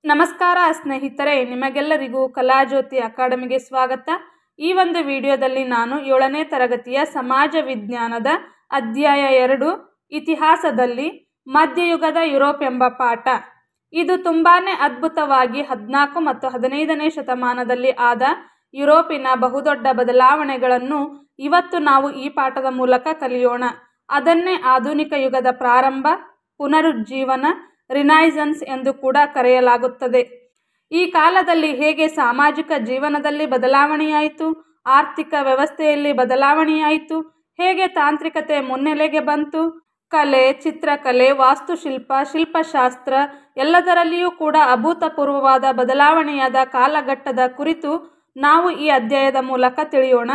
ನಮಸ್ಕಾರ ಸ್ನೇಹಿತರೆ, ನಿಮಗೆಲ್ಲರಿಗೂ ಕಲಾಜ್ಯೋತಿ ಅಕಾಡೆಮಿಗೆ ಸ್ವಾಗತ. ಈ ಒಂದು ವಿಡಿಯೋದಲ್ಲಿ ನಾನು 7ನೇ ತರಗತಿಯ ಸಮಾಜ ವಿಜ್ಞಾನದ ಅಧ್ಯಾಯ 2 ಇತಿಹಾಸದಲ್ಲಿ ಮಧ್ಯಯುಗದ ಯುರೋಪ್ ಎಂಬ ಪಾಠ. ಇದು ತುಂಬಾನೇ ಅದ್ಭುತವಾಗಿ 14 ಮತ್ತು 15ನೇ ಶತಮಾನದಲ್ಲಿ ಆದ ಯುರೋಪಿನ ಬಹುದೊಡ್ಡ ಬದಲಾವಣೆಗಳನ್ನು ಇವತ್ತು ನಾವು ಈ ಪಾಠದ ಮೂಲಕ ಕಲಿಯೋಣ. ಅದನ್ನೇ ಆಧುನಿಕ ಯುಗದ ಪ್ರಾರಂಭ, ಪುನರುಜ್ಜೀವನ, ರಿನೈಸನ್ಸ್ ಎಂದು ಕೂಡ ಕರೆಯಲಾಗುತ್ತದೆ. ಈ ಕಾಲದಲ್ಲಿ ಹೇಗೆ ಸಾಮಾಜಿಕ ಜೀವನದಲ್ಲಿ ಬದಲಾವಣೆಯಾಯಿತು, ಆರ್ಥಿಕ ವ್ಯವಸ್ಥೆಯಲ್ಲಿ ಬದಲಾವಣೆಯಾಯಿತು, ಹೇಗೆ ತಾಂತ್ರಿಕತೆ ಮುನ್ನೆಲೆಗೆ ಬಂತು, ಕಲೆ, ಚಿತ್ರಕಲೆ, ವಾಸ್ತುಶಿಲ್ಪ, ಶಿಲ್ಪಶಾಸ್ತ್ರ ಎಲ್ಲದರಲ್ಲಿಯೂ ಕೂಡ ಅಭೂತಪೂರ್ವವಾದ ಬದಲಾವಣೆಯಾದ ಕಾಲಘಟ್ಟದ ಕುರಿತು ನಾವು ಈ ಅಧ್ಯಾಯದ ಮೂಲಕ ತಿಳಿಯೋಣ.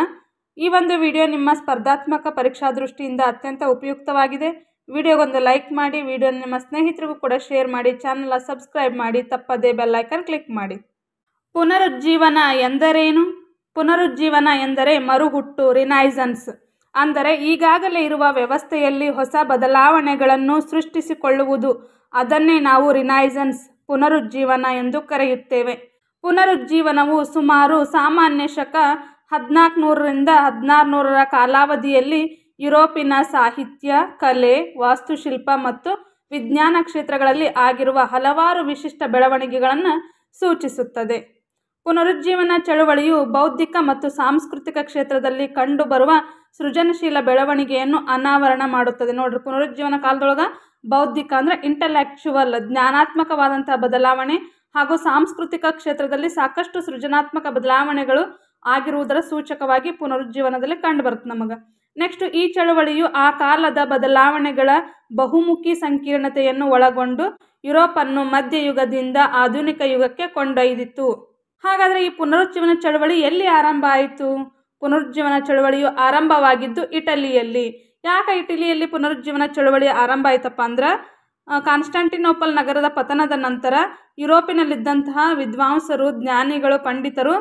ಈ ಒಂದು ವಿಡಿಯೋ ನಿಮ್ಮ ಸ್ಪರ್ಧಾತ್ಮಕ ಪರೀಕ್ಷಾ ದೃಷ್ಟಿಯಿಂದ ಅತ್ಯಂತ ಉಪಯುಕ್ತವಾಗಿದೆ. ವಿಡಿಯೋಗೊಂದು ಲೈಕ್ ಮಾಡಿ, ವಿಡಿಯೋ ನಿಮ್ಮ ಸ್ನೇಹಿತರಿಗೂ ಕೂಡ ಶೇರ್ ಮಾಡಿ, ಚಾನಲ್ ಸಬ್ಸ್ಕ್ರೈಬ್ ಮಾಡಿ, ತಪ್ಪದೇ ಬೆಲ್ ಐಕಾನ್ ಕ್ಲಿಕ್ ಮಾಡಿ. ಪುನರುಜ್ಜೀವನ ಎಂದರೇನು? ಪುನರುಜ್ಜೀವನ ಎಂದರೆ ಮರುಹುಟ್ಟು, ರಿನೈಸನ್ಸ್. ಅಂದರೆ ಈಗಾಗಲೇ ಇರುವ ವ್ಯವಸ್ಥೆಯಲ್ಲಿ ಹೊಸ ಬದಲಾವಣೆಗಳನ್ನು ಸೃಷ್ಟಿಸಿಕೊಳ್ಳುವುದು. ಅದನ್ನೇ ನಾವು ರಿನೈಸನ್ಸ್, ಪುನರುಜ್ಜೀವನ ಎಂದು ಕರೆಯುತ್ತೇವೆ. ಪುನರುಜ್ಜೀವನವು ಸುಮಾರು ಸಾಮಾನ್ಯ ಶಕ 1400ರಿಂದ 1600ರ ಕಾಲಾವಧಿಯಲ್ಲಿ ಯುರೋಪಿನ ಸಾಹಿತ್ಯ, ಕಲೆ, ವಾಸ್ತುಶಿಲ್ಪ ಮತ್ತು ವಿಜ್ಞಾನ ಕ್ಷೇತ್ರಗಳಲ್ಲಿ ಆಗಿರುವ ಹಲವಾರು ವಿಶಿಷ್ಟ ಬೆಳವಣಿಗೆಗಳನ್ನು ಸೂಚಿಸುತ್ತದೆ. ಪುನರುಜ್ಜೀವನ ಚಳುವಳಿಯು ಬೌದ್ಧಿಕ ಮತ್ತು ಸಾಂಸ್ಕೃತಿಕ ಕ್ಷೇತ್ರದಲ್ಲಿ ಕಂಡುಬರುವ ಸೃಜನಶೀಲ ಬೆಳವಣಿಗೆಯನ್ನು ಅನಾವರಣ ಮಾಡುತ್ತದೆ. ನೋಡ್ರಿ, ಪುನರುಜ್ಜೀವನ ಕಾಲದೊಳಗ ಬೌದ್ಧಿಕ ಅಂದರೆ ಇಂಟೆಲೆಕ್ಚುವಲ್, ಜ್ಞಾನಾತ್ಮಕವಾದಂತಹ ಬದಲಾವಣೆ ಹಾಗೂ ಸಾಂಸ್ಕೃತಿಕ ಕ್ಷೇತ್ರದಲ್ಲಿ ಸಾಕಷ್ಟು ಸೃಜನಾತ್ಮಕ ಬದಲಾವಣೆಗಳು ಆಗಿರುವುದರ ಸೂಚಕವಾಗಿ ಪುನರುಜ್ಜೀವನದಲ್ಲಿ ಕಂಡುಬರುತ್ತೆ ನಮಗೆ. ನೆಕ್ಸ್ಟ್, ಈ ಚಳವಳಿಯು ಆ ಕಾಲದ ಬದಲಾವಣೆಗಳ ಬಹುಮುಖಿ ಸಂಕೀರ್ಣತೆಯನ್ನು ಒಳಗೊಂಡು ಯುರೋಪನ್ನು ಮಧ್ಯಯುಗದಿಂದ ಆಧುನಿಕ ಯುಗಕ್ಕೆ ಕೊಂಡೊಯ್ದಿತು. ಹಾಗಾದರೆ ಈ ಪುನರುಜ್ಜೀವನ ಚಳವಳಿ ಎಲ್ಲಿ ಆರಂಭ ಆಯಿತು? ಪುನರುಜ್ಜೀವನ ಚಳವಳಿಯು ಆರಂಭವಾಗಿದ್ದು ಇಟಲಿಯಲ್ಲಿ. ಯಾಕೆ ಇಟಲಿಯಲ್ಲಿ ಪುನರುಜ್ಜೀವನ ಚಳವಳಿ ಆರಂಭ ಆಯ್ತಪ್ಪ ಅಂದ್ರೆ, ಕಾನ್ಸ್ಟಾಂಟಿನೋಪಲ್ ನಗರದ ಪತನದ ನಂತರ ಯುರೋಪಿನಲ್ಲಿದ್ದಂತಹ ವಿದ್ವಾಂಸರು, ಜ್ಞಾನಿಗಳು, ಪಂಡಿತರು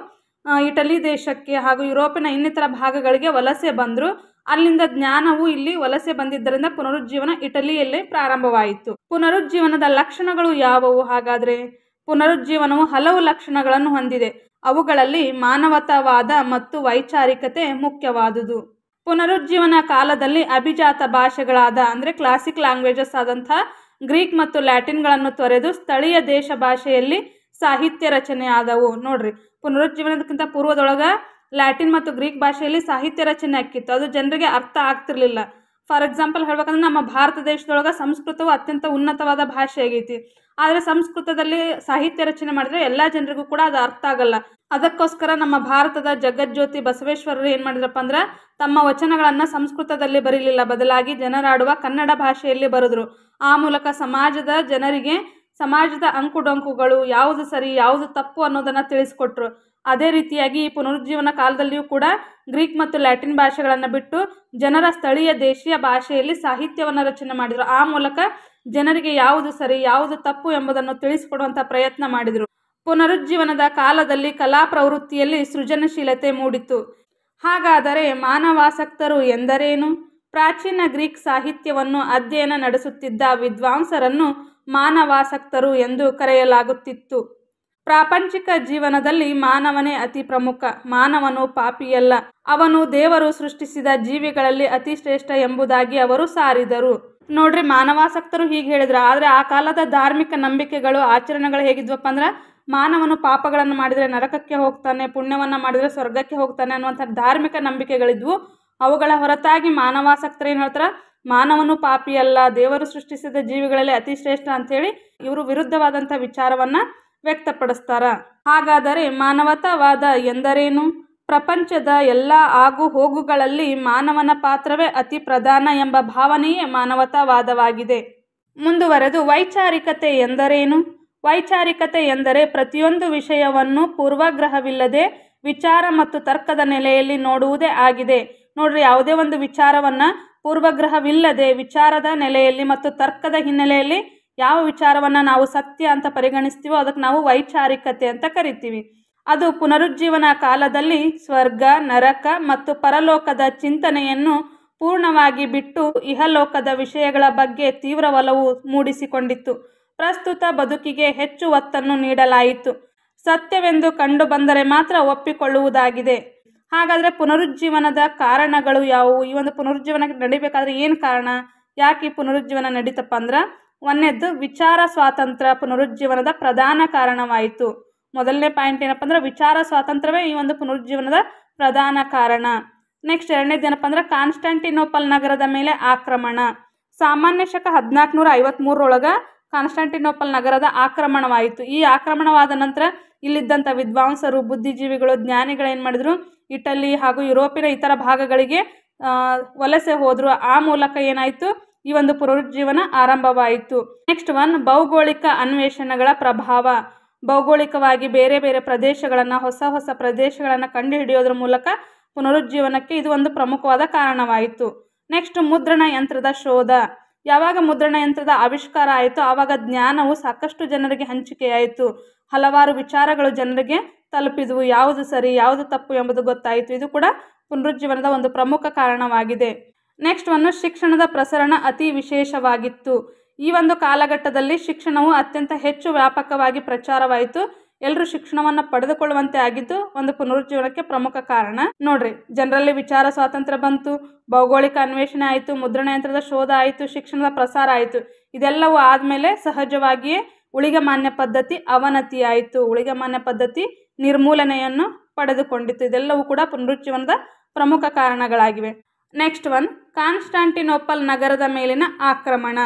ಇಟಲಿ ದೇಶಕ್ಕೆ ಹಾಗೂ ಯುರೋಪಿನ ಇನ್ನಿತರ ಭಾಗಗಳಿಗೆ ವಲಸೆ ಬಂದರು. ಅಲ್ಲಿಂದ ಜ್ಞಾನವು ಇಲ್ಲಿ ವಲಸೆ ಬಂದಿದ್ದರಿಂದ ಪುನರುಜ್ಜೀವನ ಇಟಲಿಯಲ್ಲೇ ಪ್ರಾರಂಭವಾಯಿತು. ಪುನರುಜ್ಜೀವನದ ಲಕ್ಷಣಗಳು ಯಾವುವು? ಹಾಗಾದರೆ ಪುನರುಜ್ಜೀವನವು ಹಲವು ಲಕ್ಷಣಗಳನ್ನು ಹೊಂದಿದೆ. ಅವುಗಳಲ್ಲಿ ಮಾನವತಾವಾದ ಮತ್ತು ವೈಚಾರಿಕತೆ ಮುಖ್ಯವಾದುದು. ಪುನರುಜ್ಜೀವನ ಕಾಲದಲ್ಲಿ ಅಭಿಜಾತ ಭಾಷೆಗಳಾದ ಅಂದರೆ ಕ್ಲಾಸಿಕ್ ಲ್ಯಾಂಗ್ವೇಜಸ್ ಆದಂಥ ಗ್ರೀಕ್ ಮತ್ತು ಲ್ಯಾಟಿನ್ಗಳನ್ನು ತೊರೆದು ಸ್ಥಳೀಯ ದೇಶ ಭಾಷೆಯಲ್ಲಿ ಸಾಹಿತ್ಯ ರಚನೆ ಆದವು. ನೋಡ್ರಿ, ಪುನರುಜ್ಜೀವನದಕ್ಕಿಂತ ಪೂರ್ವದೊಳಗ ಲ್ಯಾಟಿನ್ ಮತ್ತು ಗ್ರೀಕ್ ಭಾಷೆಯಲ್ಲಿ ಸಾಹಿತ್ಯ ರಚನೆ ಆಕ್ಕಿತ್ತು. ಅದು ಜನರಿಗೆ ಅರ್ಥ ಆಗ್ತಿರ್ಲಿಲ್ಲ. ಫಾರ್ ಎಕ್ಸಾಂಪಲ್ ಹೇಳ್ಬೇಕಂದ್ರೆ, ನಮ್ಮ ಭಾರತ ದೇಶದೊಳಗೆ ಸಂಸ್ಕೃತವು ಅತ್ಯಂತ ಉನ್ನತವಾದ ಭಾಷೆ ಆಗೈತಿ. ಆದರೆ ಸಂಸ್ಕೃತದಲ್ಲಿ ಸಾಹಿತ್ಯ ರಚನೆ ಮಾಡಿದ್ರೆ ಎಲ್ಲ ಜನರಿಗೂ ಕೂಡ ಅದು ಅರ್ಥ ಆಗಲ್ಲ. ಅದಕ್ಕೋಸ್ಕರ ನಮ್ಮ ಭಾರತದ ಜಗಜ್ಯೋತಿ ಬಸವೇಶ್ವರರು ಏನು ಮಾಡಿದ್ರಪ್ಪ ಅಂದ್ರೆ, ತಮ್ಮ ವಚನಗಳನ್ನು ಸಂಸ್ಕೃತದಲ್ಲಿ ಬರೀಲಿಲ್ಲ, ಬದಲಾಗಿ ಜನರಾಡುವ ಕನ್ನಡ ಭಾಷೆಯಲ್ಲಿ ಬರೆದ್ರು. ಆ ಮೂಲಕ ಸಮಾಜದ ಜನರಿಗೆ ಸಮಾಜದ ಅಂಕುಡೊಂಕುಗಳು, ಯಾವುದು ಸರಿ ಯಾವುದು ತಪ್ಪು ಅನ್ನೋದನ್ನು ತಿಳಿಸ್ಕೊಟ್ರು. ಅದೇ ರೀತಿಯಾಗಿ ಈ ಪುನರುಜ್ಜೀವನ ಕಾಲದಲ್ಲಿಯೂ ಕೂಡ ಗ್ರೀಕ್ ಮತ್ತು ಲ್ಯಾಟಿನ್ ಭಾಷೆಗಳನ್ನು ಬಿಟ್ಟು ಜನರ ಸ್ಥಳೀಯ ದೇಶೀಯ ಭಾಷೆಯಲ್ಲಿ ಸಾಹಿತ್ಯವನ್ನು ರಚನೆ ಮಾಡಿದರು. ಆ ಮೂಲಕ ಜನರಿಗೆ ಯಾವುದು ಸರಿ ಯಾವುದು ತಪ್ಪು ಎಂಬುದನ್ನು ತಿಳಿಸಿಕೊಡುವಂಥ ಪ್ರಯತ್ನ ಮಾಡಿದರು. ಪುನರುಜ್ಜೀವನದ ಕಾಲದಲ್ಲಿ ಕಲಾ ಪ್ರವೃತ್ತಿಯಲ್ಲಿ ಸೃಜನಶೀಲತೆ ಮೂಡಿತು. ಹಾಗಾದರೆ ಮಾನವಾಸಕ್ತರು ಎಂದರೇನು? ಪ್ರಾಚೀನ ಗ್ರೀಕ್ ಸಾಹಿತ್ಯವನ್ನು ಅಧ್ಯಯನ ನಡೆಸುತ್ತಿದ್ದ ವಿದ್ವಾಂಸರನ್ನು ಮಾನವಾಸಕ್ತರು ಎಂದು ಕರೆಯಲಾಗುತ್ತಿತ್ತು. ಪ್ರಾಪಂಚಿಕ ಜೀವನದಲ್ಲಿ ಮಾನವನೇ ಅತಿ ಪ್ರಮುಖ. ಮಾನವನು ಪಾಪಿಯಲ್ಲ, ಅವನು ದೇವರು ಸೃಷ್ಟಿಸಿದ ಜೀವಿಗಳಲ್ಲಿ ಅತಿ ಶ್ರೇಷ್ಠ ಎಂಬುದಾಗಿ ಅವರು ಸಾರಿದರು. ನೋಡ್ರಿ, ಮಾನವಾಸಕ್ತರು ಹೀಗೆ ಹೇಳಿದ್ರು. ಆದರೆ ಆ ಕಾಲದ ಧಾರ್ಮಿಕ ನಂಬಿಕೆಗಳು, ಆಚರಣೆಗಳು ಹೇಗಿದ್ವಪ್ಪ ಅಂದ್ರೆ, ಮಾನವನು ಪಾಪಗಳನ್ನು ಮಾಡಿದರೆ ನರಕಕ್ಕೆ ಹೋಗ್ತಾನೆ, ಪುಣ್ಯವನ್ನು ಮಾಡಿದರೆ ಸ್ವರ್ಗಕ್ಕೆ ಹೋಗ್ತಾನೆ ಅನ್ನುವಂಥ ಧಾರ್ಮಿಕ ನಂಬಿಕೆಗಳಿದ್ವು. ಅವುಗಳ ಹೊರತಾಗಿ ಮಾನವಾಸಕ್ತರು ಏನು ಹೇಳ್ತಾರೆ, ಮಾನವನು ಪಾಪಿಯಲ್ಲ, ದೇವರು ಸೃಷ್ಟಿಸಿದ ಜೀವಿಗಳಲ್ಲಿ ಅತಿ ಶ್ರೇಷ್ಠ ಅಂಥೇಳಿ ಇವರು ವಿರುದ್ಧವಾದಂಥ ವಿಚಾರವನ್ನು ವ್ಯಕ್ತಪಡಿಸ್ತಾರ. ಹಾಗಾದರೆ ಮಾನವತಾವಾದ ಎಂದರೇನು? ಪ್ರಪಂಚದ ಎಲ್ಲ ಆಗು ಹೋಗುಗಳಲ್ಲಿ ಮಾನವನ ಪಾತ್ರವೇ ಅತಿ ಪ್ರಧಾನ ಎಂಬ ಭಾವನೆಯೇ ಮಾನವತಾವಾದವಾಗಿದೆ. ಮುಂದುವರೆದು ವೈಚಾರಿಕತೆ ಎಂದರೇನು? ವೈಚಾರಿಕತೆ ಎಂದರೆ ಪ್ರತಿಯೊಂದು ವಿಷಯವನ್ನು ಪೂರ್ವಗ್ರಹವಿಲ್ಲದೆ ವಿಚಾರ ಮತ್ತು ತರ್ಕದ ನೆಲೆಯಲ್ಲಿ ನೋಡುವುದೇ ಆಗಿದೆ. ನೋಡ್ರಿ, ಯಾವುದೇ ಒಂದು ವಿಚಾರವನ್ನು ಪೂರ್ವಗ್ರಹವಿಲ್ಲದೆ ವಿಚಾರದ ನೆಲೆಯಲ್ಲಿ ಮತ್ತು ತರ್ಕದ ಹಿನ್ನೆಲೆಯಲ್ಲಿ ಯಾವ ವಿಚಾರವನ್ನು ನಾವು ಸತ್ಯ ಅಂತ ಪರಿಗಣಿಸ್ತೀವೋ ಅದಕ್ಕೆ ನಾವು ವೈಚಾರಿಕತೆ ಅಂತ ಕರಿತೀವಿ. ಅದು ಪುನರುಜ್ಜೀವನ ಕಾಲದಲ್ಲಿ ಸ್ವರ್ಗ, ನರಕ ಮತ್ತು ಪರಲೋಕದ ಚಿಂತನೆಯನ್ನು ಪೂರ್ಣವಾಗಿ ಬಿಟ್ಟು ಇಹಲೋಕದ ವಿಷಯಗಳ ಬಗ್ಗೆ ತೀವ್ರ ಒಲವು ಮೂಡಿಸಿಕೊಂಡಿತ್ತು. ಪ್ರಸ್ತುತ ಬದುಕಿಗೆ ಹೆಚ್ಚು ಒತ್ತನ್ನು ನೀಡಲಾಯಿತು. ಸತ್ಯವೆಂದು ಕಂಡು ಬಂದರೆ ಮಾತ್ರ ಒಪ್ಪಿಕೊಳ್ಳುವುದಾಗಿದೆ. ಹಾಗಾದರೆ ಪುನರುಜ್ಜೀವನದ ಕಾರಣಗಳು ಯಾವುವು? ಈ ಒಂದು ಪುನರುಜ್ಜೀವನ ನಡಿಬೇಕಾದ್ರೆ ಏನು ಕಾರಣ? ಯಾಕೆ ಈ ಪುನರುಜ್ಜೀವನ ನಡೀತಪ್ಪ ಅಂದ್ರೆ, ಒಂದನೇದ್ದು ವಿಚಾರ ಸ್ವಾತಂತ್ರ್ಯ ಪುನರುಜ್ಜೀವನದ ಪ್ರಧಾನ ಕಾರಣವಾಯಿತು. ಮೊದಲನೇ ಪಾಯಿಂಟ್ ಏನಪ್ಪ ಅಂದ್ರೆ ವಿಚಾರ ಸ್ವಾತಂತ್ರ್ಯವೇ ಈ ಒಂದು ಪುನರುಜ್ಜೀವನದ ಪ್ರಧಾನ ಕಾರಣ. ನೆಕ್ಸ್ಟ್ ಎರಡನೇದು ಏನಪ್ಪ ಅಂದ್ರೆ ಕಾನ್ಸ್ಟಾಂಟಿನೋಪಲ್ ನಗರದ ಮೇಲೆ ಆಕ್ರಮಣ. ಸಾಮಾನ್ಯ ಶಕ 1453 ಕಾನ್ಸ್ಟಾಂಟಿನೋಪಲ್ ನಗರದ ಆಕ್ರಮಣವಾಯಿತು. ಈ ಆಕ್ರಮಣವಾದ ನಂತರ ಇಲ್ಲಿದ್ದಂಥ ವಿದ್ವಾಂಸರು, ಬುದ್ಧಿಜೀವಿಗಳು, ಜ್ಞಾನಿಗಳು ಏನು ಮಾಡಿದ್ರು, ಇಟಲಿ ಹಾಗೂ ಯುರೋಪಿನ ಇತರ ಭಾಗಗಳಿಗೆ ವಲಸೆ ಹೋದರು. ಆ ಮೂಲಕ ಏನಾಯಿತು, ಈ ಒಂದು ಪುನರುಜ್ಜೀವನ ಆರಂಭವಾಯಿತು. ನೆಕ್ಸ್ಟ್ ಭೌಗೋಳಿಕ ಅನ್ವೇಷಣೆಗಳ ಪ್ರಭಾವ. ಭೌಗೋಳಿಕವಾಗಿ ಬೇರೆ ಬೇರೆ ಪ್ರದೇಶಗಳನ್ನು, ಹೊಸ ಹೊಸ ಪ್ರದೇಶಗಳನ್ನು ಕಂಡುಹಿಡಿಯೋದ್ರ ಮೂಲಕ ಪುನರುಜ್ಜೀವನಕ್ಕೆ ಇದು ಒಂದು ಪ್ರಮುಖವಾದ ಕಾರಣವಾಯಿತು. ನೆಕ್ಸ್ಟ್ ಮುದ್ರಣ ಯಂತ್ರದ ಶೋಧ. ಯಾವಾಗ ಮುದ್ರಣ ಯಂತ್ರದ ಆವಿಷ್ಕಾರ ಆಯಿತು ಆವಾಗ ಜ್ಞಾನವು ಸಾಕಷ್ಟು ಜನರಿಗೆ ಹಂಚಿಕೆಯಾಯಿತು. ಹಲವಾರು ವಿಚಾರಗಳು ಜನರಿಗೆ ತಲುಪಿದವು. ಯಾವುದು ಸರಿ ಯಾವುದು ತಪ್ಪು ಎಂಬುದು ಗೊತ್ತಾಯಿತು. ಇದು ಕೂಡ ಪುನರುಜ್ಜೀವನದ ಒಂದು ಪ್ರಮುಖ ಕಾರಣವಾಗಿದೆ. ನೆಕ್ಸ್ಟ್ ಶಿಕ್ಷಣದ ಪ್ರಸರಣ ಅತಿ ವಿಶೇಷವಾಗಿತ್ತು. ಈ ಒಂದು ಕಾಲಘಟ್ಟದಲ್ಲಿ ಶಿಕ್ಷಣವು ಅತ್ಯಂತ ಹೆಚ್ಚು ವ್ಯಾಪಕವಾಗಿ ಪ್ರಚಾರವಾಯಿತು. ಎಲ್ಲರೂ ಶಿಕ್ಷಣವನ್ನು ಪಡೆದುಕೊಳ್ಳುವಂತೆ ಆಗಿದ್ದು ಒಂದು ಪುನರುಜ್ಜೀವನಕ್ಕೆ ಪ್ರಮುಖ ಕಾರಣ. ನೋಡ್ರಿ, ಜನರಲ್ಲಿ ವಿಚಾರ ಸ್ವಾತಂತ್ರ್ಯ ಬಂತು, ಭೌಗೋಳಿಕ ಅನ್ವೇಷಣೆ ಆಯಿತು, ಮುದ್ರಣ ಯಂತ್ರದ ಶೋಧ ಆಯಿತು, ಶಿಕ್ಷಣದ ಪ್ರಸಾರ ಆಯಿತು. ಇದೆಲ್ಲವೂ ಆದಮೇಲೆ ಸಹಜವಾಗಿಯೇ ಉಳಿಗಮಾನ್ಯ ಪದ್ಧತಿ ಅವನತಿಯಾಯಿತು. ಉಳಿಗಮಾನ್ಯ ಪದ್ಧತಿ ನಿರ್ಮೂಲನೆಯನ್ನು ಪಡೆದುಕೊಂಡಿತು. ಇದೆಲ್ಲವೂ ಕೂಡ ಪುನರುಜ್ಜೀವನದ ಪ್ರಮುಖ ಕಾರಣಗಳಾಗಿವೆ. ನೆಕ್ಸ್ಟ್ ಕಾನ್ಸ್ಟಾಂಟಿನೋಪಲ್ ನಗರದ ಮೇಲಿನ ಆಕ್ರಮಣ.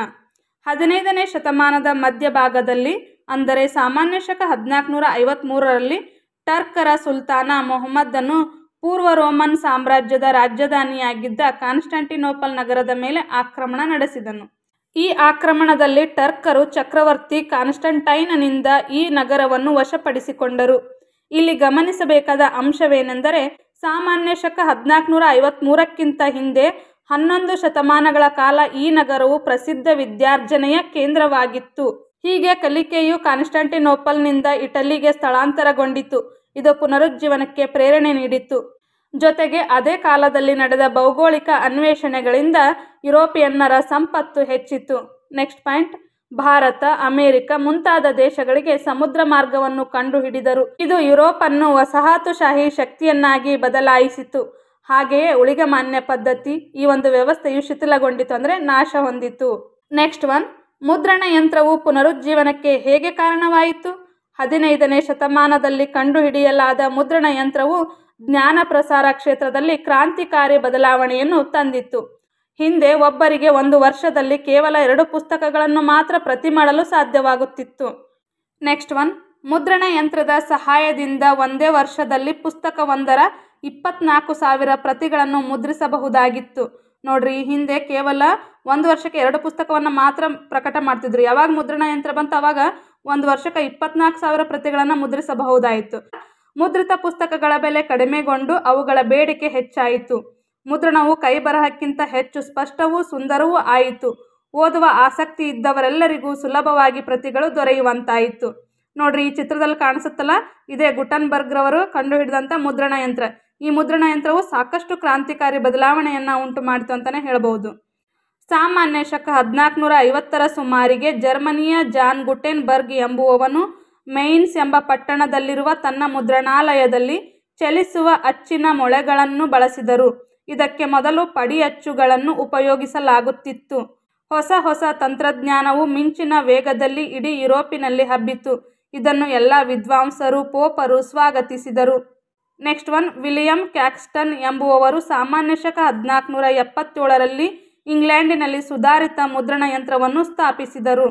15ನೇ ಶತಮಾನದ ಮಧ್ಯಭಾಗದಲ್ಲಿ ಅಂದರೆ ಸಾಮಾನ್ಯ ಶಕ 1453 ಟರ್ಕರ ಸುಲ್ತಾನ ಮೊಹಮ್ಮದನು ಪೂರ್ವ ರೋಮನ್ ಸಾಮ್ರಾಜ್ಯದ ರಾಜಧಾನಿಯಾಗಿದ್ದ ಕಾನ್ಸ್ಟಾಂಟಿನೋಪಲ್ ನಗರದ ಮೇಲೆ ಆಕ್ರಮಣ ನಡೆಸಿದನು. ಈ ಆಕ್ರಮಣದಲ್ಲಿ ಟರ್ಕರು ಚಕ್ರವರ್ತಿ ಕಾನ್ಸ್ಟಂಟೈನನಿಂದ ಈ ನಗರವನ್ನು ವಶಪಡಿಸಿಕೊಂಡರು. ಇಲ್ಲಿ ಗಮನಿಸಬೇಕಾದ ಅಂಶವೇನೆಂದರೆ, ಸಾಮಾನ್ಯ ಶಕ 1453ಕ್ಕಿಂತ ಹಿಂದೆ 11 ಶತಮಾನಗಳ ಕಾಲ ಈ ನಗರವು ಪ್ರಸಿದ್ಧ ವಿದ್ಯಾರ್ಜನೆಯ ಕೇಂದ್ರವಾಗಿತ್ತು. ಹೀಗೆ ಕಲಿಕೆಯು ಕಾನ್ಸ್ಟಾಂಟಿನೋಪಲ್ನಿಂದ ಇಟಲಿಗೆ ಸ್ಥಳಾಂತರಗೊಂಡಿತು. ಇದು ಪುನರುಜ್ಜೀವನಕ್ಕೆ ಪ್ರೇರಣೆ ನೀಡಿತು. ಜೊತೆಗೆ ಅದೇ ಕಾಲದಲ್ಲಿ ನಡೆದ ಭೌಗೋಳಿಕ ಅನ್ವೇಷಣೆಗಳಿಂದ ಯುರೋಪಿಯನ್ನರ ಸಂಪತ್ತು ಹೆಚ್ಚಿತು. ನೆಕ್ಸ್ಟ್ ಪಾಯಿಂಟ್, ಭಾರತ, ಅಮೆರಿಕ ಮುಂತಾದ ದೇಶಗಳಿಗೆ ಸಮುದ್ರ ಮಾರ್ಗವನ್ನು ಕಂಡುಹಿಡಿದರು. ಇದು ಯುರೋಪನ್ನು ವಸಾಹತುಶಾಹಿ ಶಕ್ತಿಯನ್ನಾಗಿ ಬದಲಾಯಿಸಿತು. ಹಾಗೆಯೇ ಉಳಿಗಮಾನ್ಯ ಪದ್ಧತಿ ಈ ಒಂದು ವ್ಯವಸ್ಥೆಯು ಶಿಥಿಲಗೊಂಡಿತು, ಅಂದರೆ ನಾಶ ಹೊಂದಿತು. ನೆಕ್ಸ್ಟ್ ಮುದ್ರಣ ಯಂತ್ರವು ಪುನರುಜ್ಜೀವನಕ್ಕೆ ಹೇಗೆ ಕಾರಣವಾಯಿತು? 15ನೇ ಶತಮಾನದಲ್ಲಿ ಕಂಡುಹಿಡಿಯಲಾದ ಮುದ್ರಣ ಯಂತ್ರವು ಜ್ಞಾನ ಪ್ರಸಾರ ಕ್ಷೇತ್ರದಲ್ಲಿ ಕ್ರಾಂತಿಕಾರಿ ಬದಲಾವಣೆಯನ್ನು ತಂದಿತ್ತು. ಹಿಂದೆ ಒಬ್ಬರಿಗೆ ಒಂದು ವರ್ಷದಲ್ಲಿ ಕೇವಲ 2 ಪುಸ್ತಕಗಳನ್ನು ಮಾತ್ರ ಪ್ರತಿ ಮಾಡಲು ಸಾಧ್ಯವಾಗುತ್ತಿತ್ತು. ನೆಕ್ಸ್ಟ್ ಮುದ್ರಣ ಯಂತ್ರದ ಸಹಾಯದಿಂದ ಒಂದೇ ವರ್ಷದಲ್ಲಿ ಪುಸ್ತಕವೊಂದರ 24,000 ಪ್ರತಿಗಳನ್ನು ಮುದ್ರಿಸಬಹುದಾಗಿತ್ತು. ನೋಡ್ರಿ, ಹಿಂದೆ ಕೇವಲ ಒಂದು ವರ್ಷಕ್ಕೆ 2 ಪುಸ್ತಕವನ್ನು ಮಾತ್ರ ಪ್ರಕಟ ಮಾಡ್ತಿದ್ರು. ಯಾವಾಗ ಮುದ್ರಣ ಯಂತ್ರ ಬಂತು ಆವಾಗ ಒಂದು ವರ್ಷಕ್ಕೆ 24,000 ಪ್ರತಿಗಳನ್ನು ಮುದ್ರಿಸಬಹುದಾಯಿತು. ಮುದ್ರಿತ ಪುಸ್ತಕಗಳ ಬೆಲೆ ಕಡಿಮೆಗೊಂಡು ಅವುಗಳ ಬೇಡಿಕೆ ಹೆಚ್ಚಾಯಿತು. ಮುದ್ರಣವು ಕೈಬರಹಕ್ಕಿಂತ ಹೆಚ್ಚು ಸ್ಪಷ್ಟವೂ ಸುಂದರವೂ ಆಯಿತು. ಓದುವ ಆಸಕ್ತಿ ಇದ್ದವರೆಲ್ಲರಿಗೂ ಸುಲಭವಾಗಿ ಪ್ರತಿಗಳು ದೊರೆಯುವಂತಾಯಿತು. ನೋಡ್ರಿ, ಈ ಚಿತ್ರದಲ್ಲಿ ಕಾಣಿಸುತ್ತಲ್ಲ, ಇದೇ ಗುಟನ್ಬರ್ಗ್ ರವರು ಕಂಡುಹಿಡಿದಂಥ ಮುದ್ರಣ ಯಂತ್ರ. ಈ ಮುದ್ರಣ ಯಂತ್ರವು ಸಾಕಷ್ಟು ಕ್ರಾಂತಿಕಾರಿ ಬದಲಾವಣೆಯನ್ನು ಉಂಟು ಮಾಡಿತು ಅಂತಲೇ ಹೇಳಬಹುದು. ಸಾಮಾನ್ಯ ಶಕ 1450 ಸುಮಾರಿಗೆ ಜರ್ಮನಿಯ ಜಾನ್ ಗುಟೆನ್ಬರ್ಗ್ ಎಂಬುವವನು ಮೈನ್ಸ್ ಎಂಬ ಪಟ್ಟಣದಲ್ಲಿರುವ ತನ್ನ ಮುದ್ರಣಾಲಯದಲ್ಲಿ ಚಲಿಸುವ ಅಚ್ಚಿನ ಮೊಳೆಗಳನ್ನು ಬಳಸಿದರು. ಇದಕ್ಕೆ ಮೊದಲು ಪಡಿ ಅಚ್ಚುಗಳನ್ನು ಉಪಯೋಗಿಸಲಾಗುತ್ತಿತ್ತು. ಹೊಸ ಹೊಸ ತಂತ್ರಜ್ಞಾನವು ಮಿಂಚಿನ ವೇಗದಲ್ಲಿ ಇಡೀ ಯುರೋಪಿನಲ್ಲಿ ಹಬ್ಬಿತು. ಇದನ್ನು ಎಲ್ಲ ವಿದ್ವಾಂಸರು, ಪೋಪರು ಸ್ವಾಗತಿಸಿದರು. ನೆಕ್ಸ್ಟ್ ವಿಲಿಯಂ ಕ್ಯಾಕ್ಸ್ಟನ್ ಎಂಬುವವರು ಸಾಮಾನ್ಯ ಶಕ 1477 ಇಂಗ್ಲೆಂಡಿನಲ್ಲಿ ಸುಧಾರಿತ ಮುದ್ರಣ ಯಂತ್ರವನ್ನು ಸ್ಥಾಪಿಸಿದರು.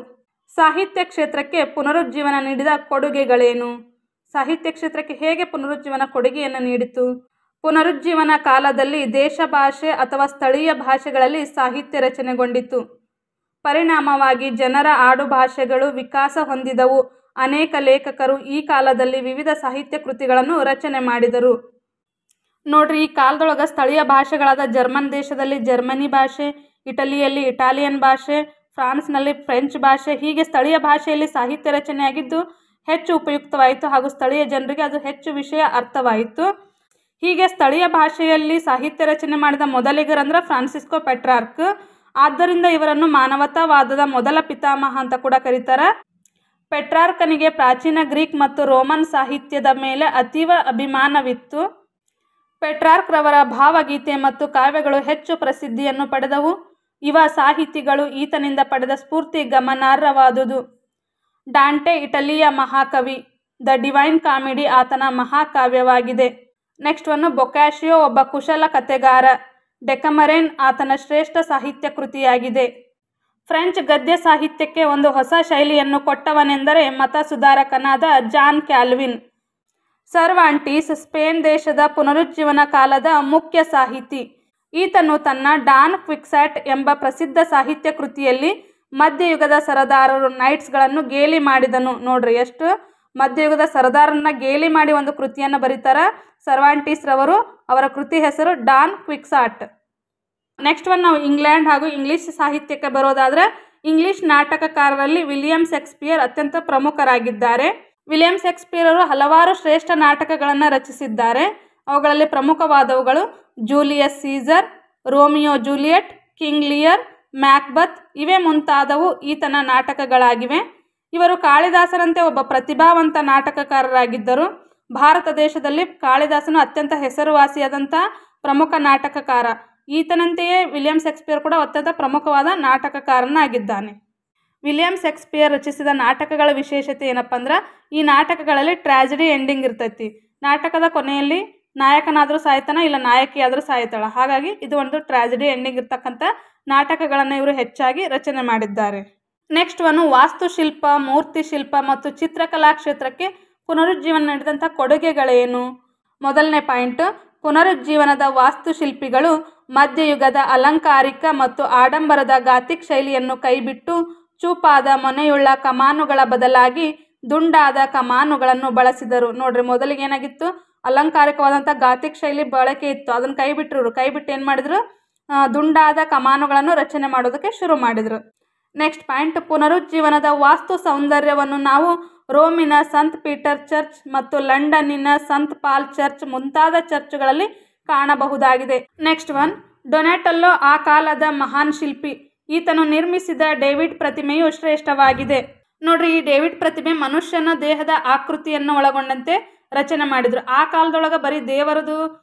ಸಾಹಿತ್ಯ ಕ್ಷೇತ್ರಕ್ಕೆ ಪುನರುಜ್ಜೀವನ ನೀಡಿದ ಕೊಡುಗೆಗಳೇನು? ಸಾಹಿತ್ಯ ಕ್ಷೇತ್ರಕ್ಕೆ ಹೇಗೆ ಪುನರುಜ್ಜೀವನ ಕೊಡುಗೆಯನ್ನು ನೀಡಿತು? ಪುನರುಜ್ಜೀವನ ಕಾಲದಲ್ಲಿ ದೇಶ ಭಾಷೆ ಅಥವಾ ಸ್ಥಳೀಯ ಭಾಷೆಗಳಲ್ಲಿ ಸಾಹಿತ್ಯ ರಚನೆಗೊಂಡಿತು. ಪರಿಣಾಮವಾಗಿ ಜನರ ಆಡುಭಾಷೆಗಳು ವಿಕಾಸ ಹೊಂದಿದವು. ಅನೇಕ ಲೇಖಕರು ಈ ಕಾಲದಲ್ಲಿ ವಿವಿಧ ಸಾಹಿತ್ಯ ಕೃತಿಗಳನ್ನು ರಚನೆ ಮಾಡಿದರು. ನೋಡ್ರಿ, ಈ ಕಾಲದೊಳಗೆ ಸ್ಥಳೀಯ ಭಾಷೆಗಳಾದ ಜರ್ಮನ್ ದೇಶದಲ್ಲಿ ಜರ್ಮನಿ ಭಾಷೆ, ಇಟಲಿಯಲ್ಲಿ ಇಟಾಲಿಯನ್ ಭಾಷೆ, ಫ್ರಾನ್ಸ್ನಲ್ಲಿ ಫ್ರೆಂಚ್ ಭಾಷೆ, ಹೀಗೆ ಸ್ಥಳೀಯ ಭಾಷೆಯಲ್ಲಿ ಸಾಹಿತ್ಯ ರಚನೆಯಾಗಿದ್ದು ಹೆಚ್ಚು ಉಪಯುಕ್ತವಾಯಿತು ಹಾಗೂ ಸ್ಥಳೀಯ ಜನರಿಗೆ ಅದು ಹೆಚ್ಚು ವಿಷಯ ಅರ್ಥವಾಯಿತು. ಹೀಗೆ ಸ್ಥಳೀಯ ಭಾಷೆಯಲ್ಲಿ ಸಾಹಿತ್ಯ ರಚನೆ ಮಾಡಿದ ಮೊದಲಿಗರಂದ್ರೆ ಫ್ರಾನ್ಸಿಸ್ಕೋ ಪೆಟ್ರಾರ್ಕ್. ಆದ್ದರಿಂದ ಇವರನ್ನು ಮಾನವತಾವಾದದ ಮೊದಲ ಪಿತಾಮಹ ಅಂತ ಕೂಡ ಕರೀತಾರೆ. ಪೆಟ್ರಾರ್ಕನಿಗೆ ಪ್ರಾಚೀನ ಗ್ರೀಕ್ ಮತ್ತು ರೋಮನ್ ಸಾಹಿತ್ಯದ ಮೇಲೆ ಅತೀವ ಅಭಿಮಾನವಿತ್ತು. ಪೆಟ್ರಾರ್ಕ್ ರವರ ಭಾವಗೀತೆ ಮತ್ತು ಕಾವ್ಯಗಳು ಹೆಚ್ಚು ಪ್ರಸಿದ್ಧಿಯನ್ನು ಪಡೆದವು. ಯುವ ಸಾಹಿತಿಗಳು ಈತನಿಂದ ಪಡೆದ ಸ್ಫೂರ್ತಿ ಗಮನಾರ್ಹವಾದುದು. ಡಾಂಟೆ ಇಟಲಿಯ ಮಹಾಕವಿ. ದ ಡಿವೈನ್ ಕಾಮಿಡಿ ಆತನ ಮಹಾಕಾವ್ಯವಾಗಿದೆ. ನೆಕ್ಸ್ಟ್ ಒನ್ ಬೊಕ್ಕಾಶಿಯೋ ಒಬ್ಬ ಕುಶಲ ಕಥೆಗಾರ. ಡೆಕಮರೇನ್ ಆತನ ಶ್ರೇಷ್ಠ ಸಾಹಿತ್ಯ ಕೃತಿಯಾಗಿದೆ. ಫ್ರೆಂಚ್ ಗದ್ಯ ಸಾಹಿತ್ಯಕ್ಕೆ ಒಂದು ಹೊಸ ಶೈಲಿಯನ್ನು ಕೊಟ್ಟವನೆಂದರೆ ಮತ ಸುಧಾರಕನಾದ ಜಾನ್ ಕ್ಯಾಲ್ವಿನ್. ಸರ್ವಾಂಟೀಸ್ ಸ್ಪೇನ್ ದೇಶದ ಪುನರುಜ್ಜೀವನ ಕಾಲದ ಮುಖ್ಯ ಸಾಹಿತಿ. ಈತನು ತನ್ನ ಡಾನ್ ಕ್ವಿಕ್ಸಾಟ್ ಎಂಬ ಪ್ರಸಿದ್ಧ ಸಾಹಿತ್ಯ ಕೃತಿಯಲ್ಲಿ ಮಧ್ಯಯುಗದ ಸರದಾರರು ನೈಟ್ಸ್ಗಳನ್ನು ಗೇಲಿ ಮಾಡಿದನು. ನೋಡ್ರಿ ಎಷ್ಟು ಮಧ್ಯಯುಗದ ಸರದಾರನ್ನ ಗೇಲಿ ಮಾಡಿ ಒಂದು ಕೃತಿಯನ್ನು ಬರೀತಾರ ಸರ್ವಾಂಟೀಸ್ ರವರು. ಅವರ ಕೃತಿ ಹೆಸರು ಡಾನ್ ಕ್ವಿಕ್ಸಾಟ್. ನೆಕ್ಸ್ಟ್ ಒನ್ ನಾವು ಇಂಗ್ಲೆಂಡ್ ಹಾಗೂ ಇಂಗ್ಲಿಷ್ ಸಾಹಿತ್ಯಕ್ಕೆ ಬರೋದಾದ್ರೆ ಇಂಗ್ಲಿಷ್ ನಾಟಕಕಾರರಲ್ಲಿ ವಿಲಿಯಂ ಶೇಕ್ಸ್ಪಿಯರ್ ಅತ್ಯಂತ ಪ್ರಮುಖರಾಗಿದ್ದಾರೆ. ವಿಲಿಯಂ ಶೇಕ್ಸ್ಪಿಯರ್ ಅವರು ಹಲವಾರು ಶ್ರೇಷ್ಠ ನಾಟಕಗಳನ್ನು ರಚಿಸಿದ್ದಾರೆ. ಅವುಗಳಲ್ಲಿ ಪ್ರಮುಖವಾದವುಗಳು Julius Caesar, Romeo Juliet, King Lear, Macbeth ಇವೇ ಮುಂತಾದವು ಈತನ ನಾಟಕಗಳಾಗಿವೆ. ಇವರು ಕಾಳಿದಾಸರಂತೆ ಒಬ್ಬ ಪ್ರತಿಭಾವಂತ ನಾಟಕಕಾರರಾಗಿದ್ದರು. ಭಾರತ ದೇಶದಲ್ಲಿ ಕಾಳಿದಾಸನು ಅತ್ಯಂತ ಹೆಸರುವಾಸಿಯಾದಂಥ ಪ್ರಮುಖ ನಾಟಕಕಾರ. ಈತನಂತೆಯೇ ವಿಲಿಯಂ ಶೇಕ್ಸ್ಪಿಯರ್ ಕೂಡ ಅತ್ಯಂತ ಪ್ರಮುಖವಾದ ನಾಟಕಕಾರನಾಗಿದ್ದಾನೆ. ವಿಲಿಯಂ ಶೇಕ್ಸ್ಪಿಯರ್ ರಚಿಸಿದ ನಾಟಕಗಳ ವಿಶೇಷತೆ ಏನಪ್ಪ ಅಂದ್ರೆ ಈ ನಾಟಕಗಳಲ್ಲಿ ಟ್ರಾಜಿಡಿ ಎಂಡಿಂಗ್ ಇರ್ತೈತಿ. ನಾಟಕದ ಕೊನೆಯಲ್ಲಿ ನಾಯಕನಾದರೂ ಸಾಯ್ತಾನ, ಇಲ್ಲ ನಾಯಕಿಯಾದರೂ ಸಾಯ್ತಾಳ. ಹಾಗಾಗಿ ಇದು ಒಂದು ಟ್ರಾಜಿಡಿ ಎಂಡಿಂಗ್ ಇರ್ತಕ್ಕಂಥ ನಾಟಕಗಳನ್ನು ಇವರು ಹೆಚ್ಚಾಗಿ ರಚನೆ ಮಾಡಿದ್ದಾರೆ. ನೆಕ್ಸ್ಟ್ ಒನ್ ವಾಸ್ತುಶಿಲ್ಪ, ಮೂರ್ತಿಶಿಲ್ಪ ಮತ್ತು ಚಿತ್ರಕಲಾ ಕ್ಷೇತ್ರಕ್ಕೆ ಪುನರುಜ್ಜೀವನ ನೀಡಿದಂಥ ಕೊಡುಗೆಗಳೇನು? ಮೊದಲನೇ ಪಾಯಿಂಟ್, ಪುನರುಜ್ಜೀವನದ ವಾಸ್ತುಶಿಲ್ಪಿಗಳು ಮಧ್ಯಯುಗದ ಅಲಂಕಾರಿಕ ಮತ್ತು ಆಡಂಬರದ ಗಾತಿಕ್ ಶೈಲಿಯನ್ನು ಕೈಬಿಟ್ಟು ಚೂಪಾದ ಮೊನೆಯುಳ್ಳ ಕಮಾನುಗಳ ಬದಲಾಗಿ ದುಂಡಾದ ಕಮಾನುಗಳನ್ನು ಬಳಸಿದರು. ನೋಡ್ರಿ, ಮೊದಲಿಗೆ ಏನಾಗಿತ್ತು, ಅಲಂಕಾರಿಕವಾದಂಥ ಗಾತಿಕ್ ಶೈಲಿ ಬಳಕೆ ಇತ್ತು. ಅದನ್ನು ಕೈಬಿಟ್ಟು ಏನು ಮಾಡಿದ್ರು, ದುಂಡಾದ ಕಮಾನುಗಳನ್ನು ರಚನೆ ಮಾಡೋದಕ್ಕೆ ಶುರು ಮಾಡಿದರು. ನೆಕ್ಸ್ಟ್ ಪಾಯಿಂಟ್, ಪುನರುಜ್ಜೀವನದ ವಾಸ್ತು ಸೌಂದರ್ಯವನ್ನು ನಾವು ರೋಮಿನ ಸಂತ್ ಪೀಟರ್ ಚರ್ಚ್ ಮತ್ತು ಲಂಡನ್ನಿನ ಸಂತ್ ಪಾಲ್ ಚರ್ಚ್ ಮುಂತಾದ ಚರ್ಚ್ಗಳಲ್ಲಿ ಕಾಣಬಹುದಾಗಿದೆ. ನೆಕ್ಸ್ಟ್ ಒನ್, ಡೊನಾಟೆಲ್ಲೋ ಆ ಕಾಲದ ಮಹಾನ್ ಶಿಲ್ಪಿ. ಈತನು ನಿರ್ಮಿಸಿದ ಡೇವಿಡ್ ಪ್ರತಿಮೆಯು ಶ್ರೇಷ್ಠವಾಗಿದೆ. ನೋಡ್ರಿ, ಈ ಡೇವಿಡ್ ಪ್ರತಿಮೆ ಮನುಷ್ಯನ ದೇಹದ ಆಕೃತಿಯನ್ನು ಒಳಗೊಂಡಂತೆ ರಚನೆ ಮಾಡಿದ್ರು. ಆ ಕಾಲದೊಳಗೆ ಬರೀ ದೇವರದು